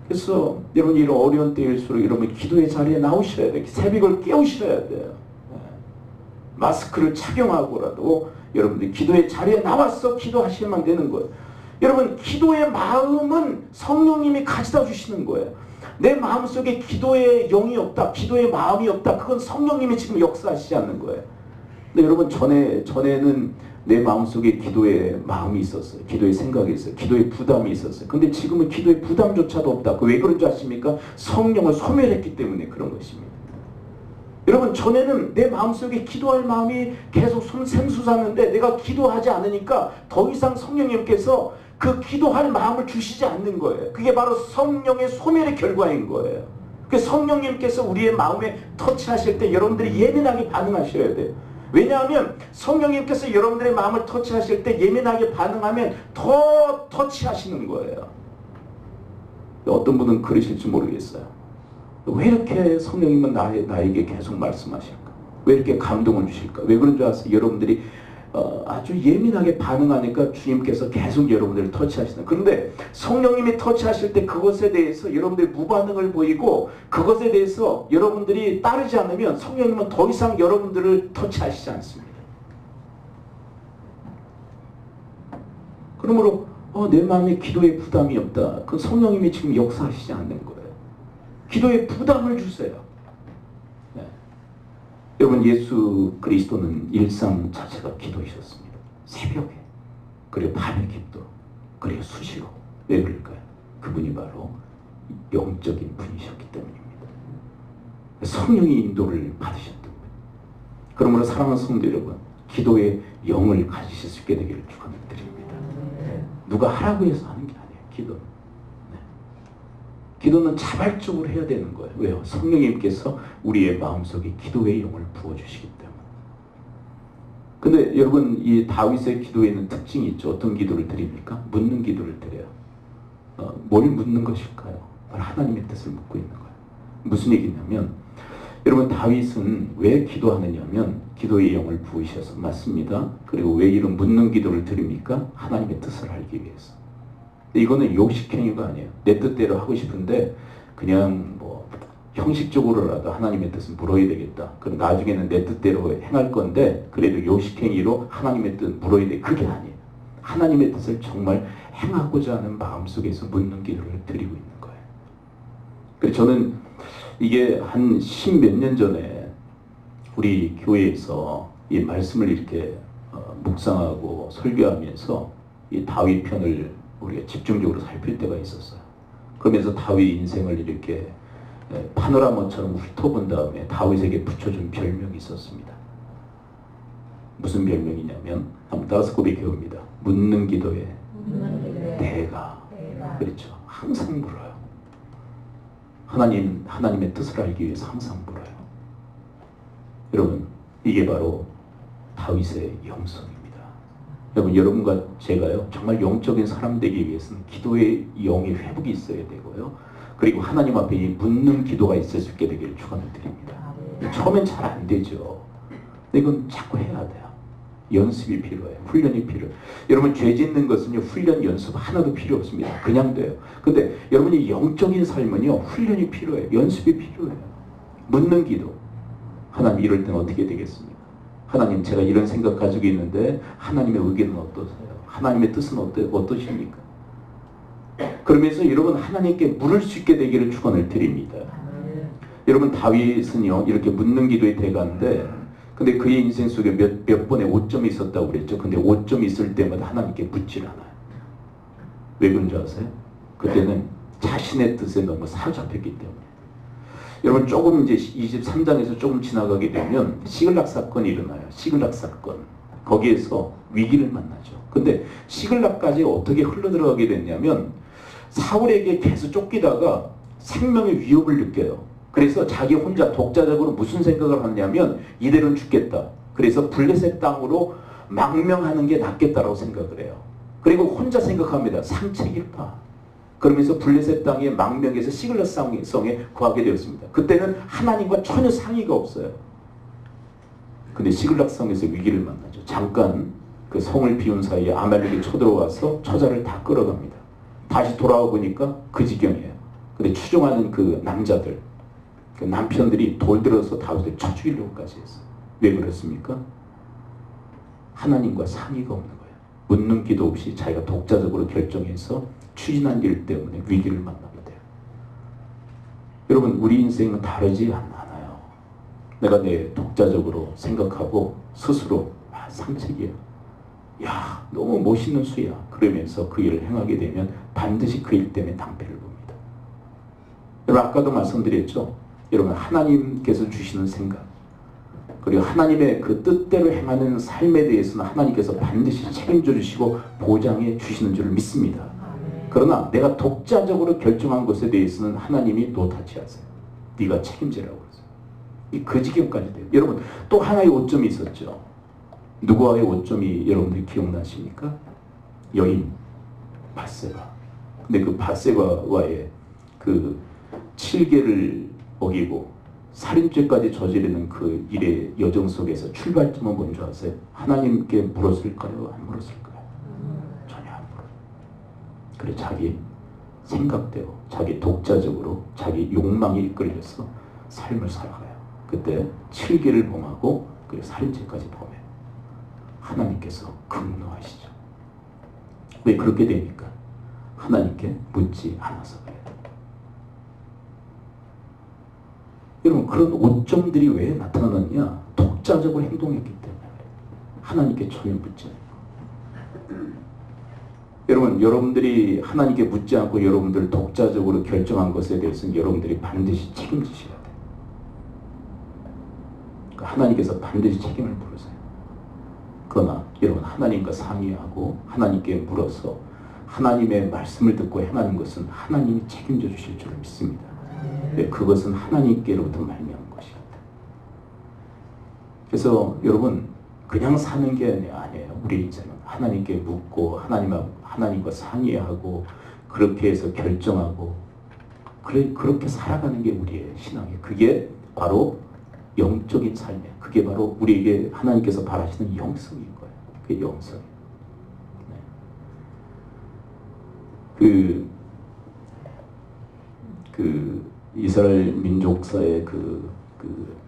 그래서 여러분 이런 어려운 때일수록 여러분 기도의 자리에 나오셔야 돼요. 새벽을 깨우셔야 돼요. 네. 마스크를 착용하고라도 여러분들 기도의 자리에 나와서 기도하시면 되는 거예요. 여러분 기도의 마음은 성령님이 가져다 주시는 거예요. 내 마음속에 기도의 영이 없다, 기도의 마음이 없다, 그건 성령님이 지금 역사하시지 않는 거예요. 근데 여러분 전에는 내 마음속에 기도의 마음이 있었어요. 기도의 생각이 있어요. 기도의 부담이 있었어요. 근데 지금은 기도의 부담조차도 없다. 왜 그런 줄 아십니까? 성령을 소멸했기 때문에 그런 것입니다. 여러분 전에는 내 마음속에 기도할 마음이 계속 샘솟았는데 내가 기도하지 않으니까 더 이상 성령님께서 그 기도할 마음을 주시지 않는 거예요. 그게 바로 성령의 소멸의 결과인 거예요. 그 성령님께서 우리의 마음에 터치하실 때 여러분들이 예민하게 반응하셔야 돼요. 왜냐하면 성령님께서 여러분들의 마음을 터치하실 때 예민하게 반응하면 더 터치하시는 거예요. 어떤 분은 그러실지 모르겠어요. 왜 이렇게 성령님은 나에게 계속 말씀하실까? 왜 이렇게 감동을 주실까? 왜 그런 줄 아세요? 여러분들이 아주 예민하게 반응하니까 주님께서 계속 여러분들을 터치하시는. 그런데 성령님이 터치하실 때 그것에 대해서 여러분들이 무반응을 보이고 그것에 대해서 여러분들이 따르지 않으면 성령님은 더 이상 여러분들을 터치하시지 않습니다. 그러므로 내 마음에 기도에 부담이 없다. 그 성령님이 지금 역사하시지 않는 거예요. 기도에 부담을 주세요. 네. 여러분 예수 그리스도는 일상 자체가 기도이셨습니다. 새벽에, 그리고 밤에 기도, 그리고 수시로. 왜 그럴까요? 그분이 바로 영적인 분이셨기 때문입니다. 성령의 인도를 받으셨던 거예요. 그러므로 사랑하는 성도 여러분, 기도의 영을 가지실 수 있게 되기를 축원드립니다. 누가 하라고 해서 하는 게 아니에요. 기도는. 기도는 자발적으로 해야 되는 거예요. 왜요? 성령님께서 우리의 마음속에 기도의 영을 부어주시기 때문에. 근데 여러분 이 다윗의 기도에는 특징이 있죠. 어떤 기도를 드립니까? 묻는 기도를 드려요. 뭘 묻는 것일까요? 바로 하나님의 뜻을 묻고 있는 거예요. 무슨 얘기냐면 여러분 다윗은 왜 기도하느냐면 기도의 영을 부으셔서 맞습니다. 그리고 왜 이런 묻는 기도를 드립니까? 하나님의 뜻을 알기 위해서. 이거는 욕식행위가 아니에요. 내 뜻대로 하고 싶은데 그냥 뭐 형식적으로라도 하나님의 뜻은 물어야 되겠다. 그럼 나중에는 내 뜻대로 행할 건데 그래도 욕식행위로 하나님의 뜻 물어야 돼. 그게 아니에요. 하나님의 뜻을 정말 행하고자 하는 마음속에서 묻는 기도를 드리고 있는 거예요. 그래서 저는 이게 한 10몇 년 전에 우리 교회에서 이 말씀을 이렇게 묵상하고 설교하면서 이 다윗 편을 우리가 집중적으로 살필 때가 있었어요. 그러면서 다윗 인생을 이렇게 파노라마처럼 훑어본 다음에 다윗에게 붙여준 별명이 있었습니다. 무슨 별명이냐면 한번 따라서 고백해 봅니다. 묻는 기도에 대가. 그렇죠. 항상 물어요. 하나님의 뜻을 알기 위해서 항상 물어요. 여러분, 이게 바로 다윗의 영성입니다. 여러분과 제가요, 정말 영적인 사람 되기 위해서는 기도의 영의 회복이 있어야 되고요. 그리고 하나님 앞에 이 묻는 기도가 있을 수 있게 되기를 축원을 드립니다. 처음엔 잘 안 되죠. 근데 이건 자꾸 해야 돼요. 연습이 필요해요. 훈련이 필요해요. 여러분, 죄 짓는 것은요, 훈련, 연습 하나도 필요 없습니다. 그냥 돼요. 근데 여러분이 영적인 삶은요, 훈련이 필요해요. 연습이 필요해요. 묻는 기도. 하나님, 이럴 때는 어떻게 되겠습니까? 하나님, 제가 이런 생각 가지고 있는데 하나님의 의견은 어떠세요? 하나님의 뜻은 어떠십니까? 그러면서 여러분, 하나님께 물을 수 있게 되기를 축원을 드립니다. 여러분, 다윗은요, 이렇게 묻는 기도의 대가인데, 근데 그의 인생 속에 몇 번의 오점이 있었다고 그랬죠. 근데 오점이 있을 때마다 하나님께 묻질 않아요. 왜 그런 줄 아세요? 그때는 자신의 뜻에 너무 사로잡혔기 때문에. 여러분, 조금 이제 23장에서 조금 지나가게 되면 시글락 사건이 일어나요. 시글락 사건. 거기에서 위기를 만나죠. 근데 시글락까지 어떻게 흘러들어가게 됐냐면 사울에게 계속 쫓기다가 생명의 위협을 느껴요. 그래서 자기 혼자 독자적으로 무슨 생각을 하냐면 이대로는 죽겠다. 그래서 블레셋 땅으로 망명하는 게 낫겠다라고 생각을 해요. 그리고 혼자 생각합니다. 상책일까? 그러면서 블레셋 땅의 망명에서 시글락 성에 거하게 되었습니다. 그때는 하나님과 전혀 상의가 없어요. 근데 시글락 성에서 위기를 만나죠. 잠깐 그 성을 비운 사이에 아말렉이 쳐들어와서 처자를 다 끌어갑니다. 다시 돌아와 보니까 그 지경이에요. 근데 추종하는 그 남자들, 그 남편들이 돌 들어서 다윗을 쳐 죽이려고까지 했어요. 왜 그렇습니까? 하나님과 상의가 없는 거예요. 묻는 기도 없이 자기가 독자적으로 결정해서 추진한 일 때문에 위기를 만나게 돼요. 여러분, 우리 인생은 다르지 않아요. 내가 내 독자적으로 생각하고 스스로 상책이야. 야, 너무 멋있는 수야. 그러면서 그 일을 행하게 되면 반드시 그 일 때문에 낭패를 봅니다. 여러분, 아까도 말씀드렸죠. 여러분, 하나님께서 주시는 생각, 그리고 하나님의 그 뜻대로 행하는 삶에 대해서는 하나님께서 반드시 책임져 주시고 보장해 주시는 줄 믿습니다. 그러나 내가 독자적으로 결정한 것에 대해서는 하나님이 노타치하세요. 네가 책임지라고 그러세요. 그 지경까지 돼요. 여러분, 또 하나의 오점이 있었죠. 누구와의 오점이 여러분들이 기억나십니까? 여인 밧세바. 근데 그 밧세바와의 그 7계를 어기고 살인죄까지 저지르는 그 일의 여정 속에서 출발점은 뭔지 아세요? 하나님께 물었을까요? 안 물었을까요? 전혀 안 물어요. 그래, 자기 생각대로, 자기 독자적으로, 자기 욕망에 이끌려서 삶을 살아가요. 그때 7계를 범하고 그 살인죄까지 범해요. 하나님께서 긍휼하시죠. 왜 그렇게 됩니까? 하나님께 묻지 않아서 그래요. 여러분, 그런 오점들이 왜 나타나느냐? 독자적으로 행동했기 때문에 하나님께 전혀 묻지 않고. 여러분, 여러분들이 하나님께 묻지 않고 여러분들 독자적으로 결정한 것에 대해서는 여러분들이 반드시 책임지셔야 돼요. 그러니까 하나님께서 반드시 책임을 물으세요. 그러나 여러분, 하나님과 상의하고 하나님께 물어서 하나님의 말씀을 듣고 행하는 것은 하나님이 책임져 주실 줄 믿습니다. 그것은 하나님께로부터 말미암은 것이다. 그래서 여러분, 그냥 사는 게 아니에요. 우리 인생은 하나님께 묻고 하나님과 상의하고 그렇게 해서 결정하고 그렇게 살아가는 게 우리의 신앙이에요. 그게 바로 영적인 삶이에요. 그게 바로 우리에게 하나님께서 바라시는 영성인 거예요. 그게 영성. 네. 이스라엘 민족사의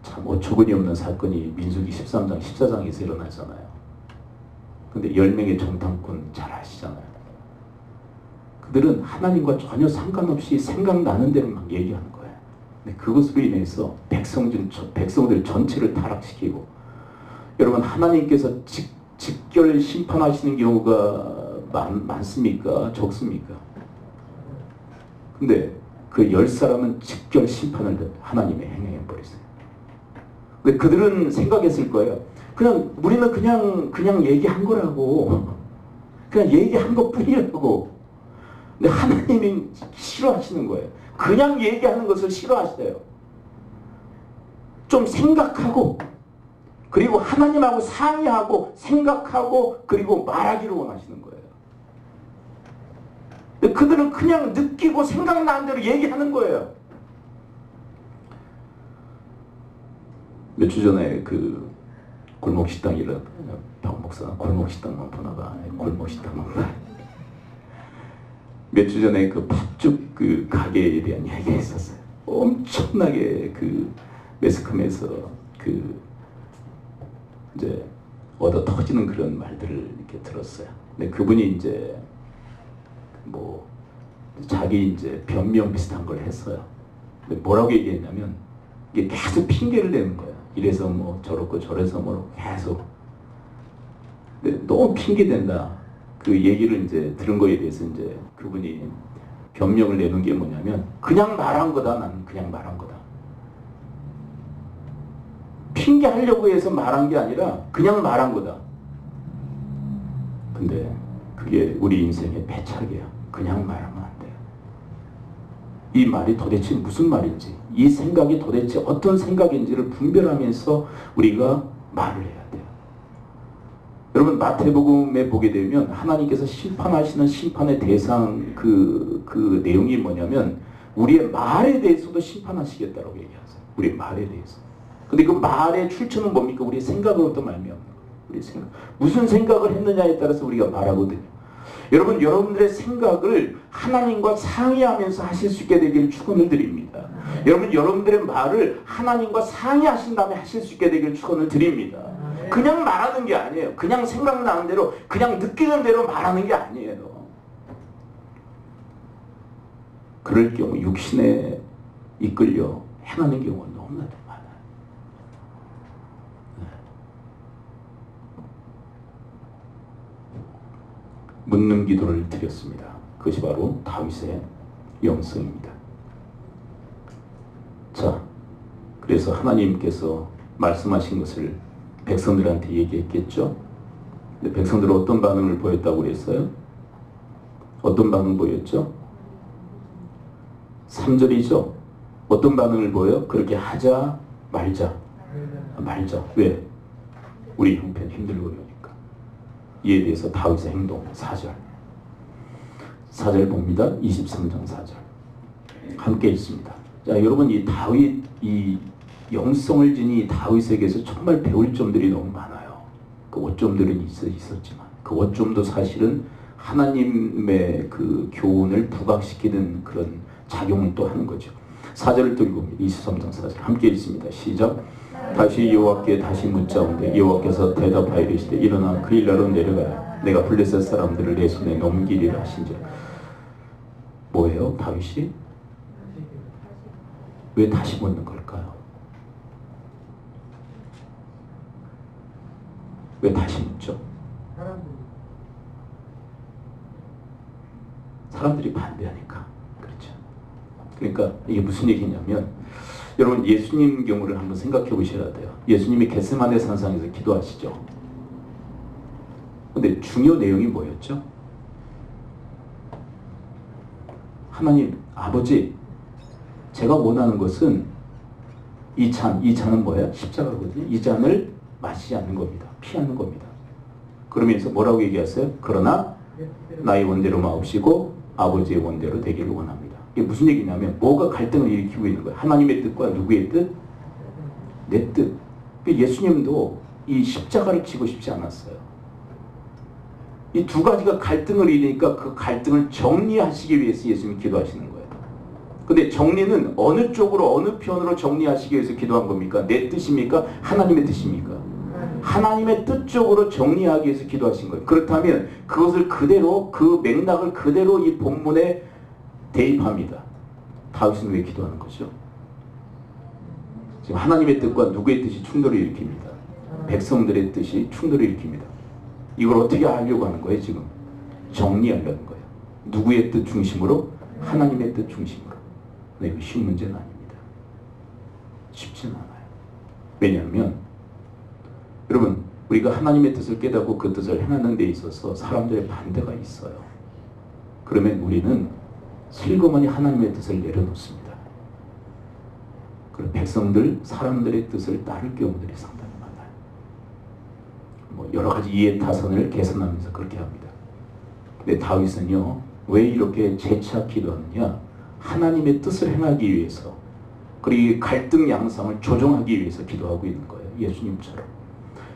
참 어처구니 없는 사건이 민수기 13장, 14장에서 일어나잖아요. 근데 10명의 정탐꾼 잘 아시잖아요. 그들은 하나님과 전혀 상관없이 생각나는 대로 막 얘기하는 거예요. 그것으로 인해서 백성들 전체를 타락시키고, 여러분 하나님께서 직결 심판하시는 경우가 많습니까? 적습니까? 근데 그 10사람은 직결 심판을 하나님의 행해버렸어요. 근데 그들은 생각했을 거예요. 우리는 그냥 얘기한 거라고. 그냥 얘기한 것 뿐이라고. 근데 하나님이 싫어하시는 거예요. 그냥 얘기하는 것을 싫어하시대요. 좀 생각하고, 그리고 하나님하고 상의하고, 생각하고, 그리고 말하기를 원하시는 거예요. 근데 그들은 그냥 느끼고 생각나는 대로 얘기하는 거예요. 몇 주 전에 그 골목식당이라, 박 목사가 골목식당만 보나봐. 골목식당만 봐. 몇 주 전에 그 팥죽 그 가게에 대한 이야기가 있었어요. 엄청나게 그 매스컴에서 그 이제 얻어 터지는 그런 말들을 이렇게 들었어요. 근데 그분이 이제 뭐 자기 이제 변명 비슷한 걸 했어요. 근데 뭐라고 얘기했냐면, 이게 계속 핑계를 대는 거야. 이래서 뭐 저렇고 저래서 뭐 계속. 근데 너무 핑계댄다. 그 얘기를 이제 들은 거에 대해서 이제 그분이 변명을 내는 게 뭐냐면, 그냥 말한 거다. 나는 그냥 말한 거다. 핑계하려고 해서 말한 게 아니라 그냥 말한 거다. 근데 그게 우리 인생의 패착이야. 그냥 말하면 안 돼요. 이 말이 도대체 무슨 말인지, 이 생각이 도대체 어떤 생각인지를 분별하면서 우리가 말을 해야 돼요. 여러분 마태복음에 보게 되면 하나님께서 심판하시는 심판의 대상 그 내용이 뭐냐면, 우리의 말에 대해서도 심판하시겠다라고 얘기하세요. 우리의 말에 대해서. 근데 그 말의 출처는 뭡니까? 우리의 생각으로부터 말미암는 거예요. 우리의 생각. 무슨 생각을 했느냐에 따라서 우리가 말하거든요. 여러분, 여러분들의 생각을 하나님과 상의하면서 하실 수 있게 되기를 축원을 드립니다. 여러분, 여러분들의 말을 하나님과 상의하신 다음에 하실 수 있게 되기를 축원을 드립니다. 그냥 말하는 게 아니에요. 그냥 생각나는 대로, 그냥 느끼는 대로 말하는 게 아니에요. 그럴 경우 육신에 이끌려 행하는 경우가 너무나도 많아요. 묻는 기도를 드렸습니다. 그것이 바로 다윗의 영성입니다. 자, 그래서 하나님께서 말씀하신 것을 백성들한테 얘기했겠죠. 근데 백성들은 어떤 반응을 보였다고 그랬어요? 어떤 반응 보였죠? 3절이죠. 어떤 반응을 보여? 그렇게 하자 말자. 말자. 왜? 우리 형편 힘들고 그러니까. 이에 대해서 다윗의 행동 4절. 4절 봅니다. 23장 4절. 함께 읽습니다. 자, 여러분, 이 다윗, 이 영성을 지닌 이 다윗에게서 정말 배울 점들이 너무 많아요. 그 오점들은 있었지만 그 오점도 사실은 하나님의 그 교훈을 부각시키는 그런 작용을 또 하는 거죠. 4절을 또 읽어봅니다. 23장 4절 함께 읽습니다. 시작. 다시 여호와께 다시 묻자온데 여호와께서 대답하여 이르시되 일어나 그일라로 내려가라. 내가 블레셋 사람들을 내 손에 넘기리라 하신지라. 뭐예요? 다윗이? 왜 다시 묻는 걸까요? 왜 다시 묻죠? 사람들이 반대하니까. 그렇죠. 그러니까 이게 무슨 얘기냐면, 여러분 예수님 경우를 한번 생각해 보셔야 돼요. 예수님이 겟세마네 산상에서 기도하시죠. 근데 중요 내용이 뭐였죠? 하나님 아버지, 제가 원하는 것은 이 잔은 뭐예요? 십자가거든요. 이 잔을 마시지 않는 겁니다. 피하는 겁니다. 그러면서 뭐라고 얘기하세요? 그러나 나의 원대로 마옵시고 아버지의 원대로 되기를 원합니다. 이게 무슨 얘기냐면, 뭐가 갈등을 일으키고 있는 거예요? 하나님의 뜻과 누구의 뜻? 내 뜻. 예수님도 이 십자가를 지고 싶지 않았어요. 이 두 가지가 갈등을 일으키니까 그 갈등을 정리하시기 위해서 예수님이 기도하시는 거예요. 근데 정리는 어느 쪽으로, 어느 편으로 정리하시기 위해서 기도한 겁니까? 내 뜻입니까? 하나님의 뜻입니까? 하나님의 뜻 쪽으로 정리하기 위해서 기도하신 거예요. 그렇다면 그것을 그대로, 그 맥락을 그대로 이 본문에 대입합니다. 다윗은 왜 기도하는 거죠? 지금 하나님의 뜻과 누구의 뜻이 충돌을 일으킵니다. 백성들의 뜻이 충돌을 일으킵니다. 이걸 어떻게 하려고 하는 거예요? 지금 정리하려는 거예요. 누구의 뜻 중심으로? 하나님의 뜻 중심으로. 근데 이거 쉬운 문제는 아닙니다. 쉽지는 않아요. 왜냐하면 여러분, 우리가 하나님의 뜻을 깨닫고 그 뜻을 행하는 데 있어서 사람들의 반대가 있어요. 그러면 우리는 슬그머니 하나님의 뜻을 내려놓습니다. 그리고 백성들, 사람들의 뜻을 따를 경우들이 상당히 많아요. 뭐 여러 가지 이해타산을 개선하면서 그렇게 합니다. 근데 다윗은요, 왜 이렇게 재차 기도하느냐? 하나님의 뜻을 행하기 위해서, 그리고 갈등 양상을 조정하기 위해서 기도하고 있는 거예요. 예수님처럼.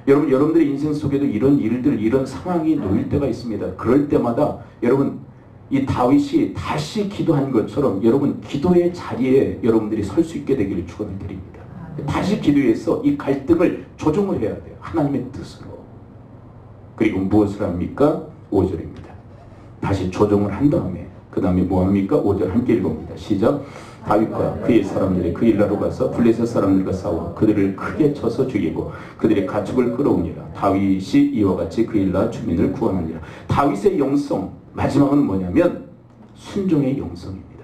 여러분들의 인생 속에도 이런 일들, 이런 상황이 놓일 때가 있습니다. 그럴 때마다 여러분, 이 다윗이 다시 기도한 것처럼 여러분 기도의 자리에 여러분들이 설 수 있게 되기를 축원을 드립니다. 다시 기도해서 이 갈등을 조정을 해야 돼요. 하나님의 뜻으로. 그리고 무엇을 합니까? 5절입니다. 다시 조정을 한 다음에 그 다음에 뭐합니까? 5절 함께 읽어봅니다. 시작. 다윗과 그의 사람들이 그 일라로 가서 블레셋 사람들과 싸워 그들을 크게 쳐서 죽이고 그들의 가축을 끌어오니라. 다윗이 이와 같이 그 일라 주민을 구원하니라. 다윗의 영성, 마지막은 뭐냐면 순종의 영성입니다.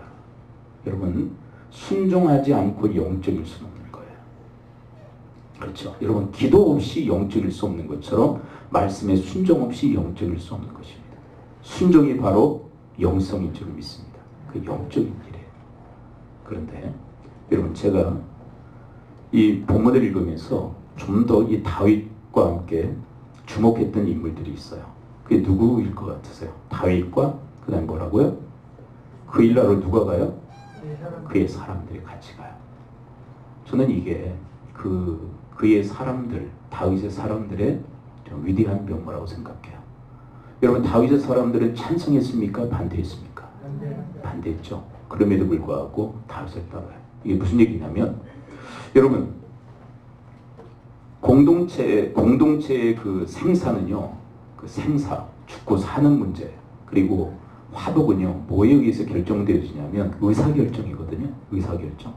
여러분, 순종하지 않고 영적일 수는 없는 거예요. 그렇죠? 여러분, 기도 없이 영적일 수 없는 것처럼 말씀에 순종 없이 영적일 수 없는 것입니다. 순종이 바로 영성인 줄 믿습니다. 그 영적인 길이에요. 그런데 여러분, 제가 이 본문을 읽으면서 좀 더 이 다윗과 함께 주목했던 인물들이 있어요. 그게 누구일 것 같으세요? 다윗과 그 다음에 뭐라고요? 그 일나로 누가 가요? 그의 사람들이 같이 가요. 저는 이게 그의 사람들, 다윗의 사람들의 좀 위대한 면모라고 생각해요. 여러분, 다윗의 사람들은 찬성했습니까? 반대했습니까? 반대했죠. 그럼에도 불구하고 다윗을 따라요. 이게 무슨 얘기냐면, 여러분, 공동체의 그 생사는요, 그 생사, 죽고 사는 문제, 그리고 화복은요, 뭐에 의해서 결정되어지냐면 의사결정이거든요. 의사결정.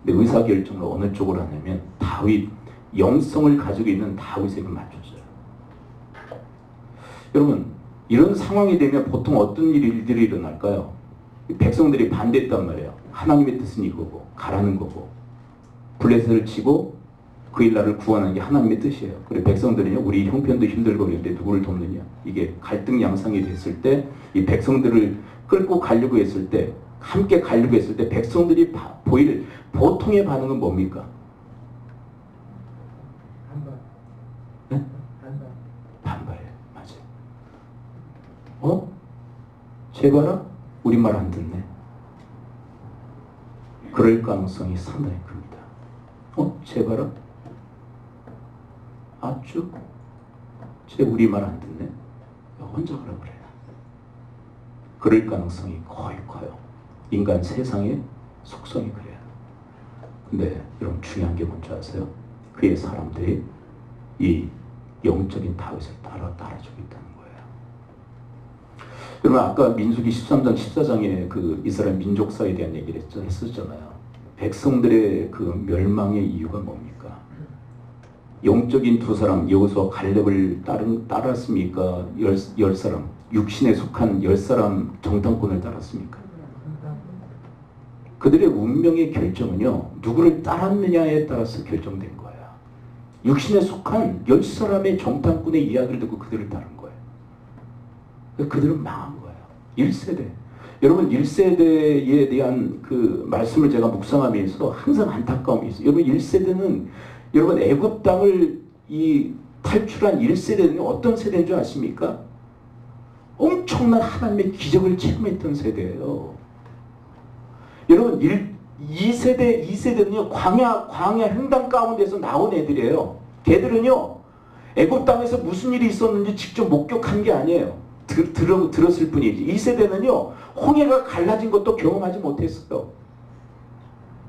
근데 의사결정을 어느 쪽으로 하냐면 다윗, 영성을 가지고 있는 다윗에게 맞춰져요. 여러분, 이런 상황이 되면 보통 어떤 일들이 일어날까요? 백성들이 반대했단 말이에요. 하나님의 뜻은 이거고 가라는 거고, 블레셋을 치고 그 일나를 구하는 게 하나님의 뜻이에요. 그리고 백성들은요, 우리 형편도 힘들고 그런데 누구를 돕느냐? 이게 갈등 양상이 됐을 때, 이 백성들을 끌고 가려고 했을 때, 함께 가려고 했을 때 백성들이 보일 보통의 반응은 뭡니까? 네? 반발이에요. 맞아요. 쟤 봐라? 우리 말 안 듣네. 그럴 가능성이 상당히 큽니다. 쟤 봐라? 아쭈? 쟤 우리 말 안 듣네? 혼자 가라 그래. 그럴 가능성이 거의 커요. 인간 세상의 속성이 그래요. 근데 여러분, 중요한 게 뭔지 아세요? 그의 사람들이 이 영적인 다윗을 따라주고 있다는 거예요. 여러분, 아까 민수기 13장 14장에 그 이스라엘 민족사에 대한 얘기를 했었잖아요. 백성들의 그 멸망의 이유가 뭡니까? 영적인 두 사람, 여호수아 갈렙을 따랐습니까? 10사람, 육신에 속한 10사람 정탐꾼을 따랐습니까? 그들의 운명의 결정은요, 누구를 따랐느냐에 따라서 결정된 거예요. 육신에 속한 10사람의 정탐꾼의 이야기를 듣고 그들을 따른 거예요. 그들은 망한 거예요. 1세대. 여러분, 1세대에 대한 그 말씀을 제가 묵상하면서 항상 안타까움이 있어요. 여러분, 1세대는 여러분, 애굽 땅을 이 탈출한 1세대는 어떤 세대인 줄 아십니까? 엄청난 하나님의 기적을 체험했던 세대예요. 여러분, 2세대는요, 광야 횡단 가운데서 나온 애들이에요. 걔들은요, 애굽 땅에서 무슨 일이 있었는지 직접 목격한 게 아니에요. 들었을 뿐이지. 2세대는요, 홍해가 갈라진 것도 경험하지 못했어요.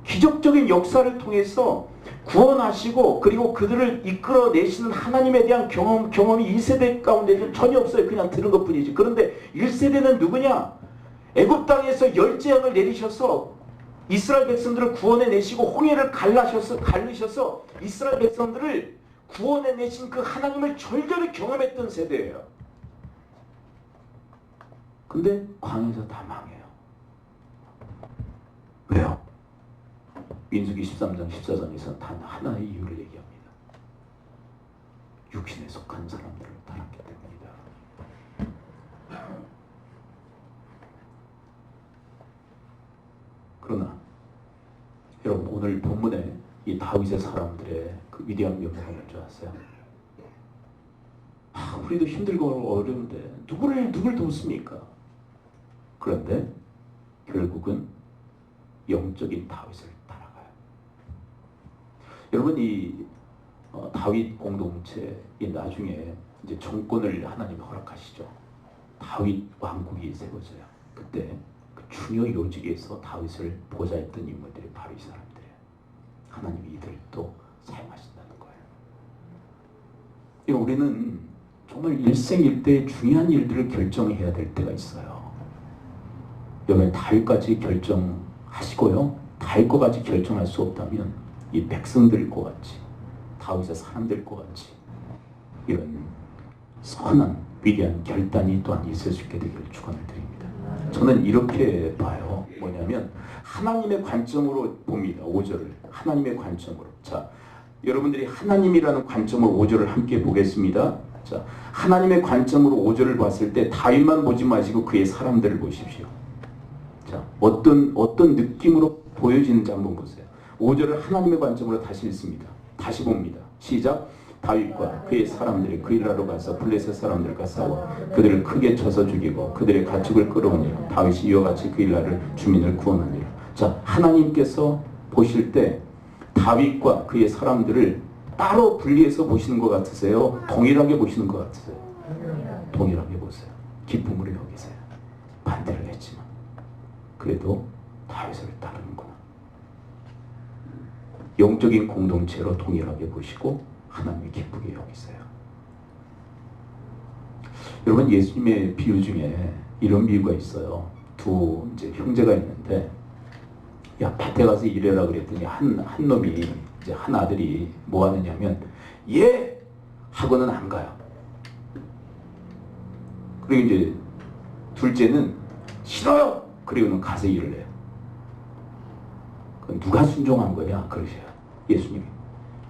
기적적인 역사를 통해서 구원하시고 그리고 그들을 이끌어내시는 하나님에 대한 경험이 2세대 가운데 전혀 없어요. 그냥 들은 것뿐이지. 그런데 1세대는 누구냐? 애굽 땅에서 열재앙을 내리셔서 이스라엘 백성들을 구원해 내시고 홍해를 갈르셔서 이스라엘 백성들을 구원해 내신 그 하나님을 절절히 경험했던 세대예요. 근데 광야에서 다 망해요. 왜요? 민수기 13장 14장에서 단 하나의 이유를 얘기합니다. 육신에 속한 사람들을 따랐기 때문이다. 그러나 여러분, 오늘 본문에 이 다윗의 사람들의 그 위대한 명령을 뭔지 아세요? 우리도 힘들고 어려운데 누굴 돕습니까? 그런데 결국은 영적인 다윗을 따라가요. 여러분, 이 다윗 공동체의 나중에 이제 정권을 하나님이 허락하시죠. 다윗 왕국이 세워져요. 그때 그 중요 요직에서 다윗을 보좌했던 인물들이 바로 이 사람들이에요. 하나님이 이들도 사용하신다는 거예요. 우리는 정말 일생일대의 중요한 일들을 결정해야 될 때가 있어요. 여러분, 다윗까지 결정하시고요. 다윗과같이 결정할 수 없다면 이 백성들과 같이, 다윗의 사람들과 같이 이런 선한 위대한 결단이 또한 있을 수 있게 되기를 축원을 드립니다. 저는 이렇게 봐요. 뭐냐면 하나님의 관점으로 봅니다. 5절을 하나님의 관점으로. 자, 여러분들이 하나님이라는 관점으로 5절을 함께 보겠습니다. 자, 하나님의 관점으로 5절을 봤을 때 다윗만 보지 마시고 그의 사람들을 보십시오. 자, 어떤 느낌으로 보여지는지 한번 보세요. 5절을 하나님의 관점으로 다시 읽습니다. 다시 봅니다. 시작. 다윗과 그의 사람들이 그일라로 가서 블레셋 사람들과 싸워 그들을 크게 쳐서 죽이고 그들의 가축을 끌어오니라. 다윗이 이와 같이 그일라를 주민을 구원하니라. 자, 하나님께서 보실 때 다윗과 그의 사람들을 따로 분리해서 보시는 것 같으세요? 동일하게 보시는 것 같으세요? 동일하게 보세요. 기쁨으로 여기세요. 반대를 했지만 그래도 다윗을 따르는구나. 영적인 공동체로 동일하게 보시고 하나님이 기쁘게 여기세요. 여러분, 예수님의 비유 중에 이런 비유가 있어요. 두 이제 형제가 있는데, 야, 밭에 가서 일해라 그랬더니 한 놈이 이제 한 아들이 뭐 하느냐면 예 하고는 안 가요. 그리고 이제 둘째는 싫어요. 그리고는 가서 일을 해요. 그럼 누가 순종한 거냐 그러세요. 예수님이.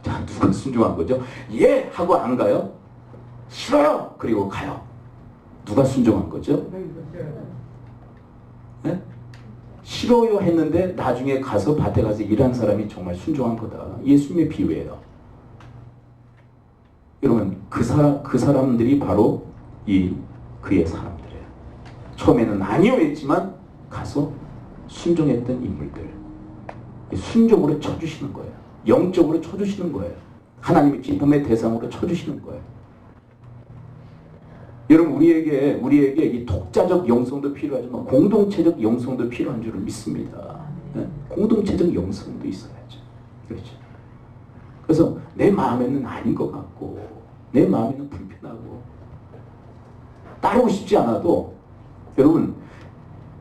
자, 누가 순종한 거죠? 예 하고 안 가요? 싫어요. 그리고 가요. 누가 순종한 거죠? 네? 싫어요 했는데 나중에 가서 밭에 가서 일한 사람이 정말 순종한 거다. 예수님의 비유예요. 여러분, 그 사람들이 바로 그의 사람들이에요. 처음에는 아니요 했지만 가서 순종했던 인물들. 순종으로 쳐주시는 거예요. 영적으로 쳐주시는 거예요. 하나님의 기쁨의 대상으로 쳐주시는 거예요. 여러분, 우리에게 이 독자적 영성도 필요하지만 공동체적 영성도 필요한 줄을 믿습니다. 네? 공동체적 영성도 있어야죠. 그렇죠. 그래서 내 마음에는 아닌 것 같고 내 마음에는 불편하고 따르고 싶지 않아도 여러분,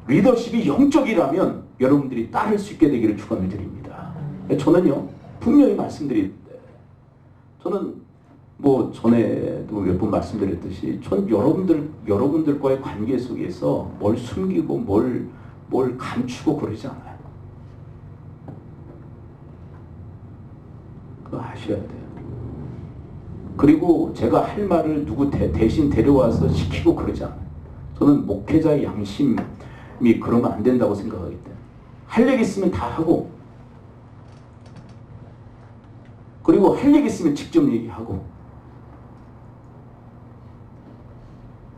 리더십이 영적이라면 여러분들이 따를 수 있게 되기를 축원을 드립니다. 저는요, 분명히 말씀드리는데, 저는 뭐 전에도 몇 번 말씀드렸듯이 전 여러분들과의 관계 속에서 뭘 숨기고 뭘 감추고 그러지 않아요. 그거 아셔야 돼요. 그리고 제가 할 말을 누구 대신 데려와서 시키고 그러지 않아요. 저는 목회자의 양심이 그러면 안 된다고 생각하기 때문에 할 얘기 있으면 다 하고, 그리고 할 얘기 있으면 직접 얘기하고,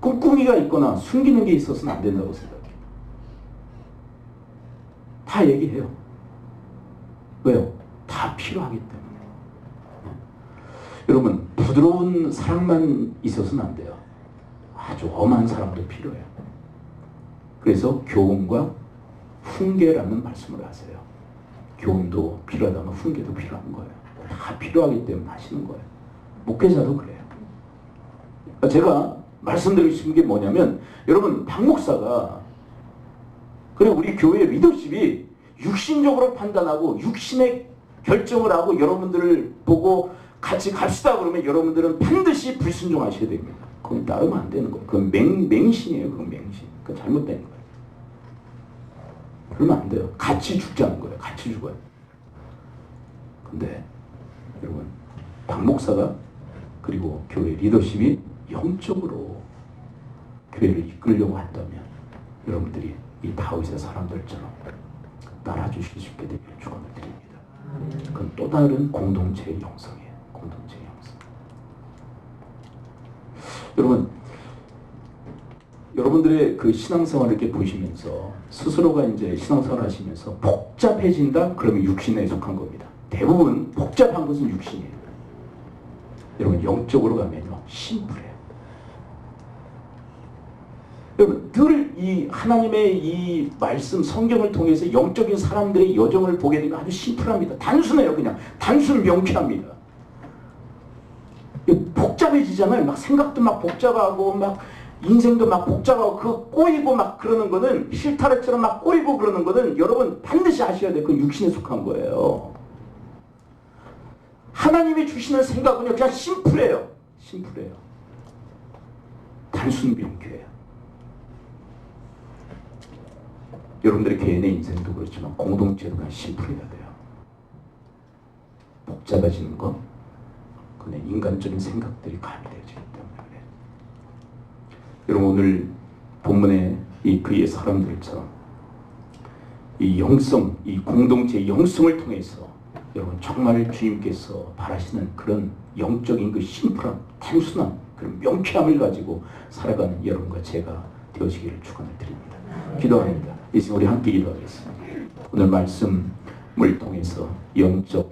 꿍꿍이가 있거나 숨기는 게 있어서는 안 된다고 생각해요. 다 얘기해요. 왜요? 다 필요하기 때문에. 여러분, 부드러운 사랑만 있어서는 안 돼요. 아주 엄한 사랑도 필요해요. 그래서 교훈과 훈계라는 말씀을 하세요. 교훈도 필요하다면 훈계도 필요한 거예요. 다 필요하기 때문에 하시는 거예요. 목회자도 그래요. 제가 말씀드리고 싶은 게 뭐냐면, 여러분, 박 목사가, 그리고 우리 교회 리더십이 육신적으로 판단하고 육신의 결정을 하고 여러분들을 보고 같이 갑시다 그러면 여러분들은 반드시 불순종하셔야 됩니다. 그건 따르면 안 되는 거예요. 그건 맹신이에요. 그건 맹신. 그건 잘못된 거예요. 그러면 안 돼요. 같이 죽자는 거예요. 같이 죽어요. 근데 여러분, 박 목사가 그리고 교회 리더십이 영적으로 교회를 이끌려고 한다면 여러분들이 이 다윗의 사람들처럼 따라주실 수 있게 되기를 축원을 드립니다. 그건 또 다른 공동체의 영성이에요. 공동체의 영성. 여러분, 여러분들의 그 신앙생활을 이렇게 보시면서 스스로가 이제 신앙생활 하시면서 복잡해진다? 그러면 육신에 속한 겁니다. 대부분 복잡한 것은 육신이에요. 여러분, 영적으로 가면요, 심플해요. 여러분, 늘 이 하나님의 이 말씀, 성경을 통해서 영적인 사람들의 여정을 보게 되면 아주 심플합니다. 단순해요. 그냥 단순 명쾌합니다. 복잡해지잖아요. 막 생각도 막 복잡하고 막 인생도 막 복잡하고 그 꼬이고 막 그러는 거는 실타래처럼 막 꼬이고 그러는 거는 여러분 반드시 아셔야 돼요. 그건 육신에 속한 거예요. 하나님이 주시는 생각은요 그냥 심플해요. 심플해요. 단순 명쾌해요. 여러분들의 개인의 인생도 그렇지만 공동체도 그냥 심플해야 돼요. 복잡해지는 거 그냥 인간적인 생각들이 가미되어지기 때문에 그래요. 여러분, 오늘 본문의 이 그의 사람들처럼 이 영성, 이 공동체의 영성을 통해서 여러분 정말 주님께서 바라시는 그런 영적인 그 심플함, 단순함, 그런 명쾌함을 가지고 살아가는 여러분과 제가 되어지기를 축원을 드립니다. 기도합니다. 이제 우리 함께 기도하겠습니다. 오늘 말씀을 통해서 영적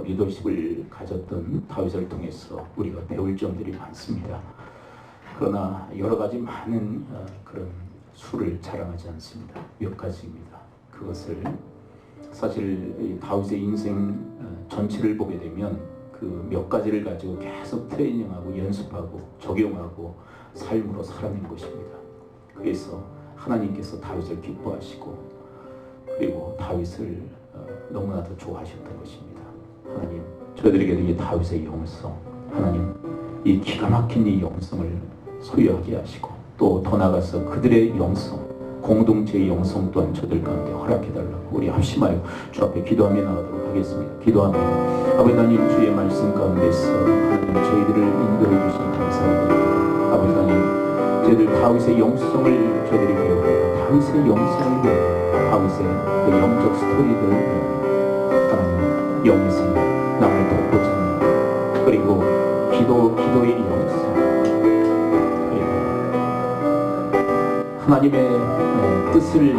리더십을 가졌던 다윗을 통해서 우리가 배울 점들이 많습니다. 그러나 여러 가지 많은 그런 수를 자랑하지 않습니다. 몇 가지입니다. 그것을 사실 다윗의 인생 전체를 보게 되면 그 몇 가지를 가지고 계속 트레이닝하고 연습하고 적용하고 삶으로 살아낸 것입니다. 그래서 하나님께서 다윗을 기뻐하시고 그리고 다윗을 너무나도 좋아하셨던 것입니다. 하나님, 저희들에게도 이 다윗의 영성, 하나님 이 기가 막힌 이 영성을 소유하게 하시고 또 더 나아가서 그들의 영성, 공동체의 영성 또한 저들 가운데 허락해달라고 우리 합심하여 주 앞에 기도하며 나가도록 하겠습니다. 기도하며 아버지 하나님, 주의 말씀 가운데서 하나님 저희들을 인도해 주시니 감사합니다. 아버지 하나님, 저희들 다윗의 영성을 저희들이 배우고 다윗의 영성을 배우고 다윗의 그 영적 스토리를 하나님 영에서 남을 돕고 찾는 그리고 기도의 영성 하나님의 뜻을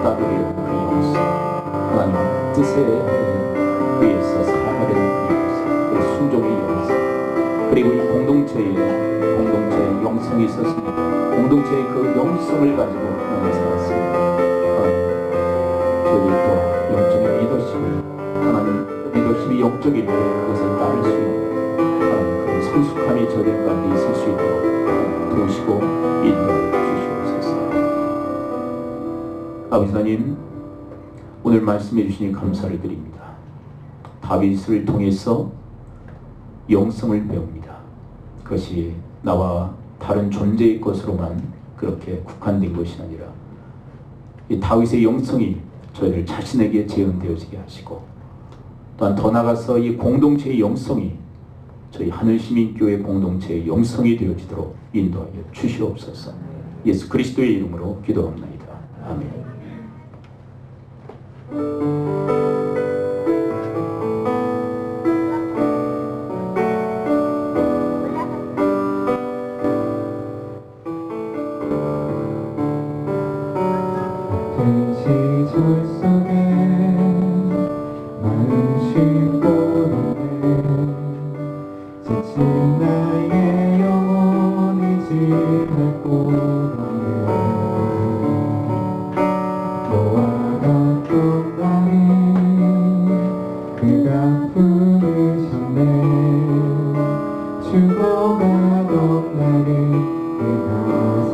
따르는 그 영성, 하나님 뜻에 의해서 살아가는 그 영성, 그 순종의 영성, 그리고 이 공동체의 영성이 있었습니다. 공동체의 그 영성을 가지고 살았습니다. 저희 또 영적인 리더십을 하나님 리더십이 영적일 때 그것을 따를 수 있는 하나님 그런 성숙함이 저들 가운데 있을 수 있도록 도우시고 인도해 아버지 하나님, 오늘 말씀해 주시니 감사를 드립니다. 다윗을 통해서 영성을 배웁니다. 그것이 나와 다른 존재의 것으로만 그렇게 국한된 것이 아니라 이 다윗의 영성이 저희를 자신에게 재현되어지게 하시고 또한 더 나아가서 이 공동체의 영성이 저희 하늘시민교회 공동체의 영성이 되어지도록 인도하여 주시옵소서. 예수 그리스도의 이름으로 기도합니다. 아멘.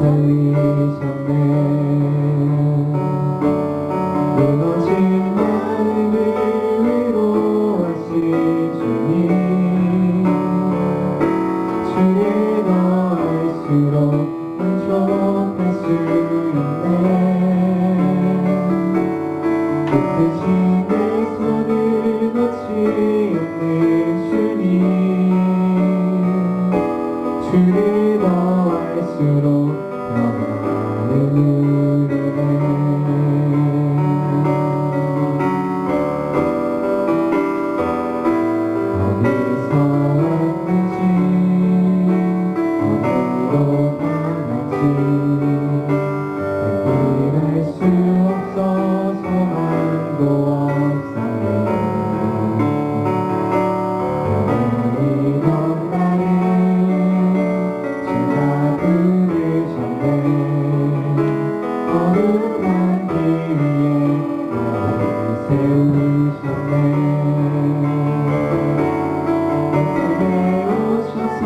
살리셨네. 주를 더할수록 평안을 누리네. 어디서 왔는지 어디로 가는지 알 수 없어 소망도 없사네. 영원히 나를 주가 부르셨네. 거룩한 길 위에 나를 세우셨네. 삶에 오셔서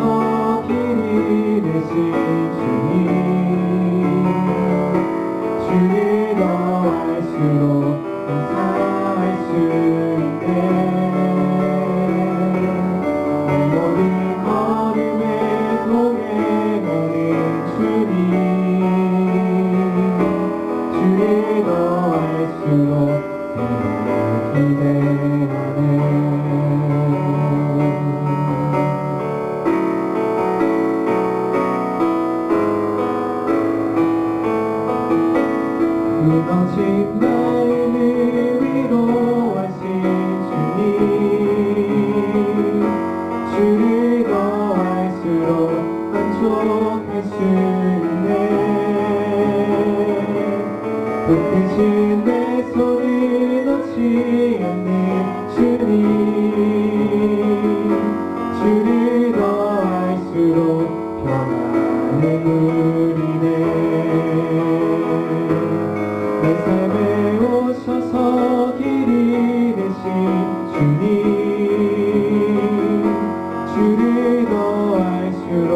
길이 되신 주님, 주를 더할수록 감사할 수 있네. 내 모든 걸음에 동행하는 주님, 주를 더할수록 새날 기대하네. 무너진 마음을 위로하신 주님, 주를 더할수록 만족할 수 있네. 붙드신 내 손을 놓지 않는 주님, 주를 더할수록 평안을 누리네. 내 삶에 오셔서 길이 되신 주님, 주를 더할수록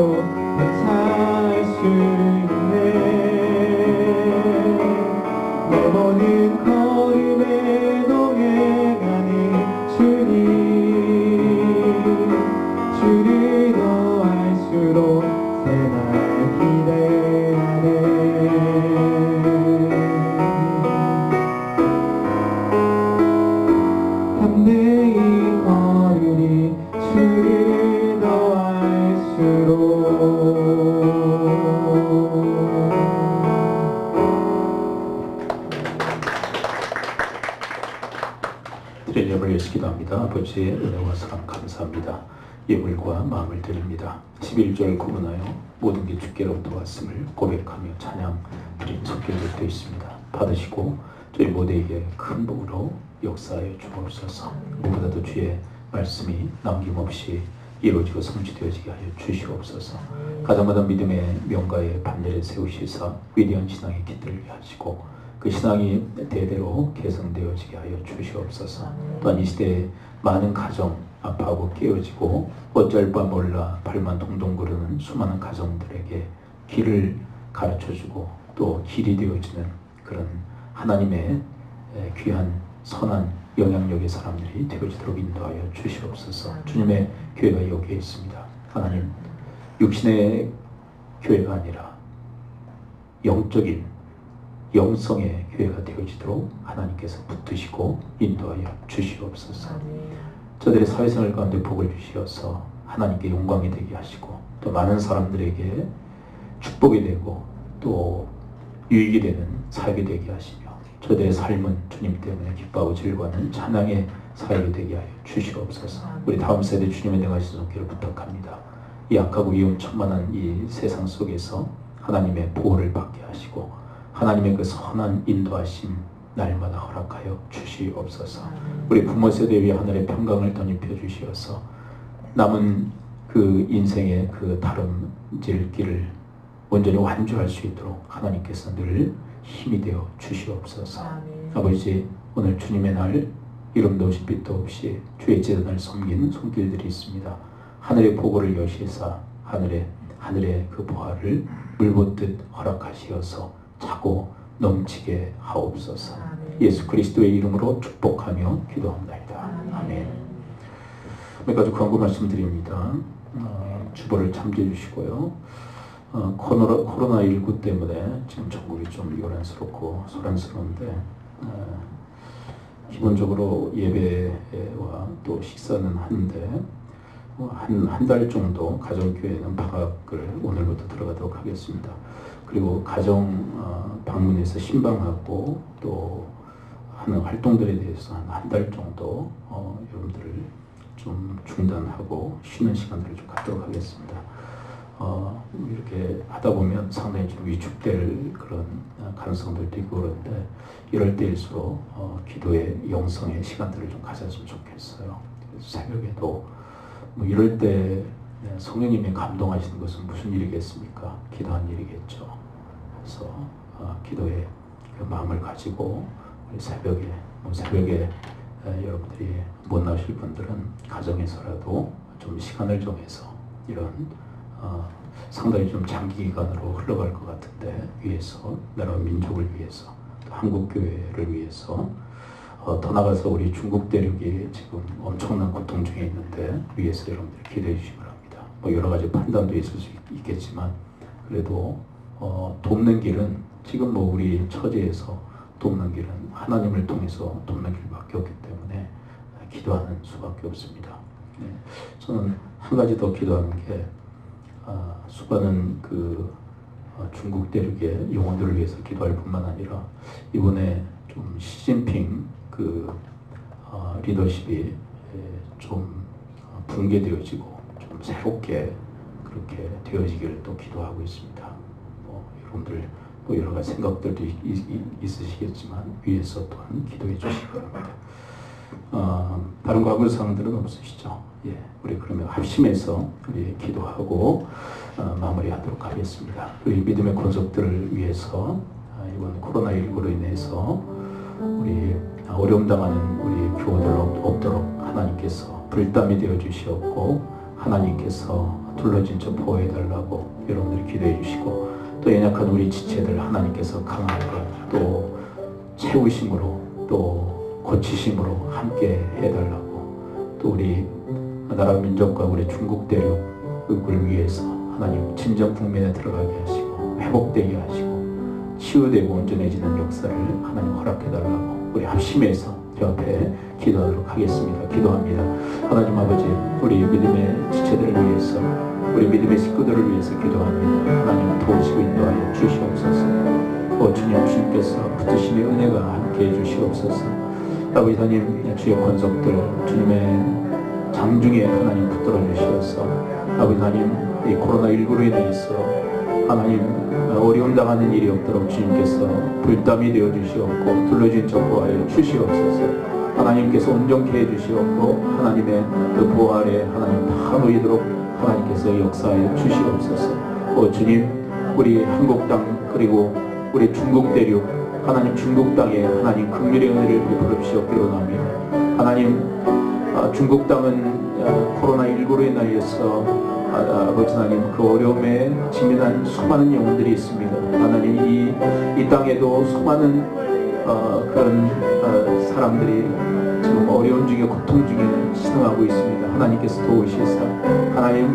감사할 수 있네. 내 모든 걸음에 동행하는 주님, 주를 더할수록 새날 기대하네. 담대히 걸으니 주를 더할수록. 드릴 예물 예수 기도합니다. 아버지의 은혜와 사랑 감사합니다. 예물과 마음을 드립니다. 11절 구분하여 모든 게 주께로부터 왔음을 고백하며 찬양 드린 성경이 되어 있습니다. 받으시고 저희 모두에게 큰 복으로 역사하여 주옵소서. 무엇보다도 주의 말씀이 남김없이 이루어지고 성취되어지게 하여 주시옵소서. 가정마다 믿음의 명가에 반열에 세우시사 위대한 신앙의 깃들게 하시고 그 신앙이 대대로 개성되어지게 하여 주시옵소서. 또한 이 시대에 많은 가정 아파하고 깨어지고 어쩔 바 몰라 발만 동동 구르는 수많은 가정들에게 길을 가르쳐주고 또 길이 되어주는 그런 하나님의 귀한 선한 영향력의 사람들이 되어지도록 인도하여 주시옵소서. 주님의 교회가 여기에 있습니다. 하나님, 육신의 교회가 아니라 영적인 영성의 교회가 되어지도록 하나님께서 붙드시고 인도하여 주시옵소서. 저들의 사회생활 가운데 복을 주시어서 하나님께 영광이 되게 하시고 또 많은 사람들에게 축복이 되고 또 유익이 되는 사역이 되게 하시며 저들의 삶은 주님 때문에 기뻐하고 즐거워하는 찬양의 사역이 되게 하여 주시옵소서. 우리 다음 세대 주님의 능하신 손길을 부탁합니다. 이 악하고 위험천만한 이 세상 속에서 하나님의 보호를 받게 하시고 하나님의 그 선한 인도하심 날마다 허락하여 주시옵소서. 우리 부모 세대 위에 하늘의 평강을 덧입혀 주시어서 남은 그 인생의 그 다름질 길을 온전히 완주할 수 있도록 하나님께서 늘 힘이 되어 주시옵소서. 아버지, 오늘 주님의 날 이름도 없이 빛도 없이 주의 재단을 섬긴 손길들이 있습니다. 하늘의 보고를 여시사 하늘의 그 보화를 물붓듯 허락하시어서 차고 넘치게 하옵소서. 예수 그리스도의 이름으로 축복하며 기도합니다. 아멘. 몇 가지 광고 말씀드립니다. 주보를 참조해 주시고요. 코로나19 때문에 지금 전국이 좀 요란스럽고 소란스러운데 기본적으로 예배와 또 식사는 하는데 한 달 정도 가정교회는 방학을 오늘부터 들어가도록 하겠습니다. 그리고 가정 방문해서 신방하고 또 하는 활동들에 대해서 한 달 정도 여러분들을 좀 중단하고 쉬는 시간들을 좀 갖도록 하겠습니다. 이렇게 하다 보면 상당히 좀 위축될 그런 가능성들도 있고 그런데 이럴 때일수록 기도의 영성의 시간들을 좀 가졌으면 좋겠어요. 그래서 새벽에도 뭐 이럴 때 성령님이 감동하시는 것은 무슨 일이겠습니까? 기도한 일이겠죠. 그래서 기도의 그 마음을 가지고 우리 새벽에 여러분들이 못 나오실 분들은 가정에서라도 좀 시간을 정해서 이런 상당히 좀 장기 기간으로 흘러갈 것 같은데 위해서 나라 민족을 위해서 또 한국 교회를 위해서 더 나가서 우리 중국 대륙이 지금 엄청난 고통 중에 있는데 위해서 여러분들 기도해 주시기 바랍니다. 뭐 여러 가지 판단도 있을 수 있겠지만 그래도 돕는 길은 지금 뭐 우리 처지에서 돕는 길은 하나님을 통해서 돕는 길밖에 없기 때문에 기도하는 수밖에 없습니다. 네. 저는 한 가지 더 기도하는 게 수많은 그 중국 대륙의 영혼들을 위해서 기도할 뿐만 아니라 이번에 좀 시진핑 그 리더십이 좀 붕괴되어지고 좀 새롭게 그렇게 되어지기를 또 기도하고 있습니다. 여러분들 뭐 여러 가지 생각들도 있으시겠지만 위에서 또한 기도해 주시기 바랍니다. 다른 과거 사항들은 없으시죠? 예, 우리 그러면 합심해서 우리 기도하고 마무리하도록 하겠습니다. 우리 믿음의 권속들을 위해서 이번 코로나19로 인해서 우리 어려움 당하는 우리 교우들 없도록 하나님께서 불담이 되어 주시었고 하나님께서 둘러진 저 보호해 달라고 여러분들이 기도해 주시고 또 연약한 우리 지체들 하나님께서 강하게 또 채우심으로 또 고치심으로 함께 해달라고 또 우리 나라 민족과 우리 중국 대륙을 위해서 하나님 진정 국면에 들어가게 하시고 회복되게 하시고 치유되고 온전해지는 역사를 하나님 허락해달라고 우리 합심해서 저 앞에 기도하도록 하겠습니다. 기도합니다. 하나님 아버지 우리 믿음의 지체들을 위해서 우리 믿음의 식구들을 위해서 기도합니다. 하나님 도우시고 인도하여 주시옵소서. 주님께서 붙으심의 은혜가 함께해 주시옵소서. 아버지 하나님 주의 권속들 주님의 장중에 하나님 붙들어 주시옵소서. 아버지 하나님 이 코로나19로 인해서 하나님 어려움 당하는 일이 없도록 주님께서 불담이 되어 주시옵고 둘러진 척보하여 주시옵소서. 하나님께서 온전케 해 주시옵고 하나님의 그 보호 아래 하나님 다 놓이도록 하나님께서 역사하여 주시옵소서. 주님 우리 한국 땅 그리고 우리 중국 대륙 하나님 중국 땅에 하나님 긍휼의 은혜를 베풀어 주시옵기로 합니다. 하나님 중국 땅은 코로나19로 인하여서 아버지 하나님 그 어려움에 직면한 수많은 영혼들이 있습니다. 하나님 이 땅에도 수많은 그런 사람들이 지금 어려움 중에 고통 중에 신음하고 있습니다. 하나님께서 도우시사 하나님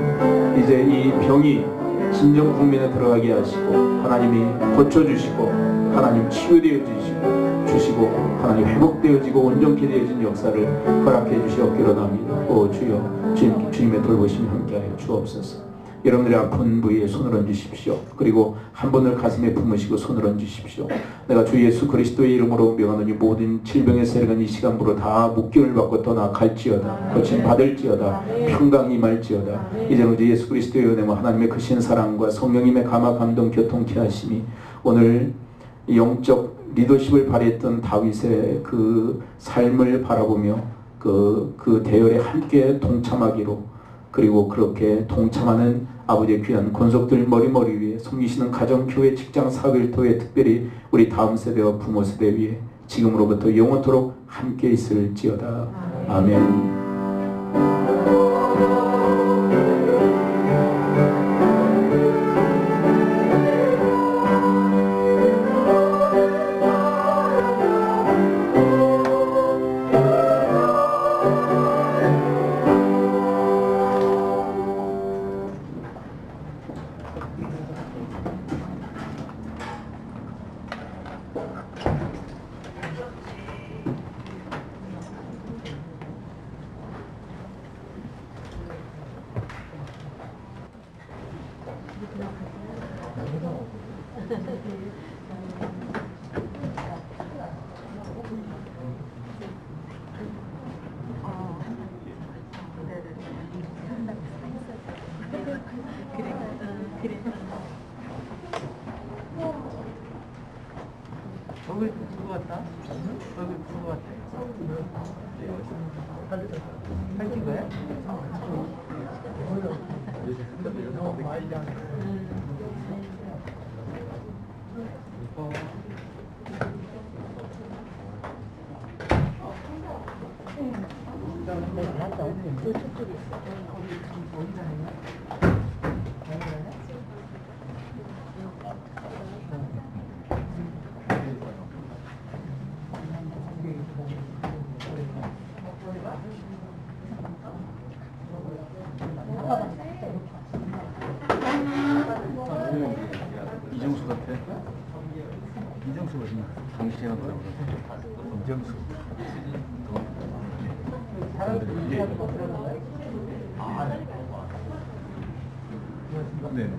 이제 이 병이 진정 국면에 들어가게 하시고 하나님이 고쳐주시고 하나님 치유되어 주시고 하나님 회복되어지고 온전케 되어진 역사를 허락해 주시옵기로 합니다. 주여 주님의 돌보심이 함께하여 주옵소서. 여러분들의 아픈 부위에 손을 얹으십시오. 그리고 한 분을 가슴에 품으시고 손을 얹으십시오. 내가 주 예수 그리스도의 이름으로 명하노니 모든 질병의 세력은 이 시간부로 다 묶임을 받고 떠나갈지어다. 고침 받을지어다. 평강 임할지어다. 이제는 우리 예수 그리스도의 은혜와 하나님의 크신 사랑과 성령님의 감화 감동 교통케 하심이 오늘 영적 리더십을 발휘했던 다윗의 그 삶을 바라보며 그 대열에 함께 동참하기로 그리고 그렇게 동참하는 아버지의 귀한 권속들 머리머리 위에 섬기시는 가정, 교회, 직장, 사회일터에 특별히 우리 다음 세대와 부모 세대 위에 지금으로부터 영원토록 함께 있을지어다. 아멘. 얼굴 부은 것 같다? 얼굴 부은 것 같아. 살찐 거야? 이정수 같아. 이정수 어딨나? 당신이 하더라고. 이정수. 사람들이 네. 예.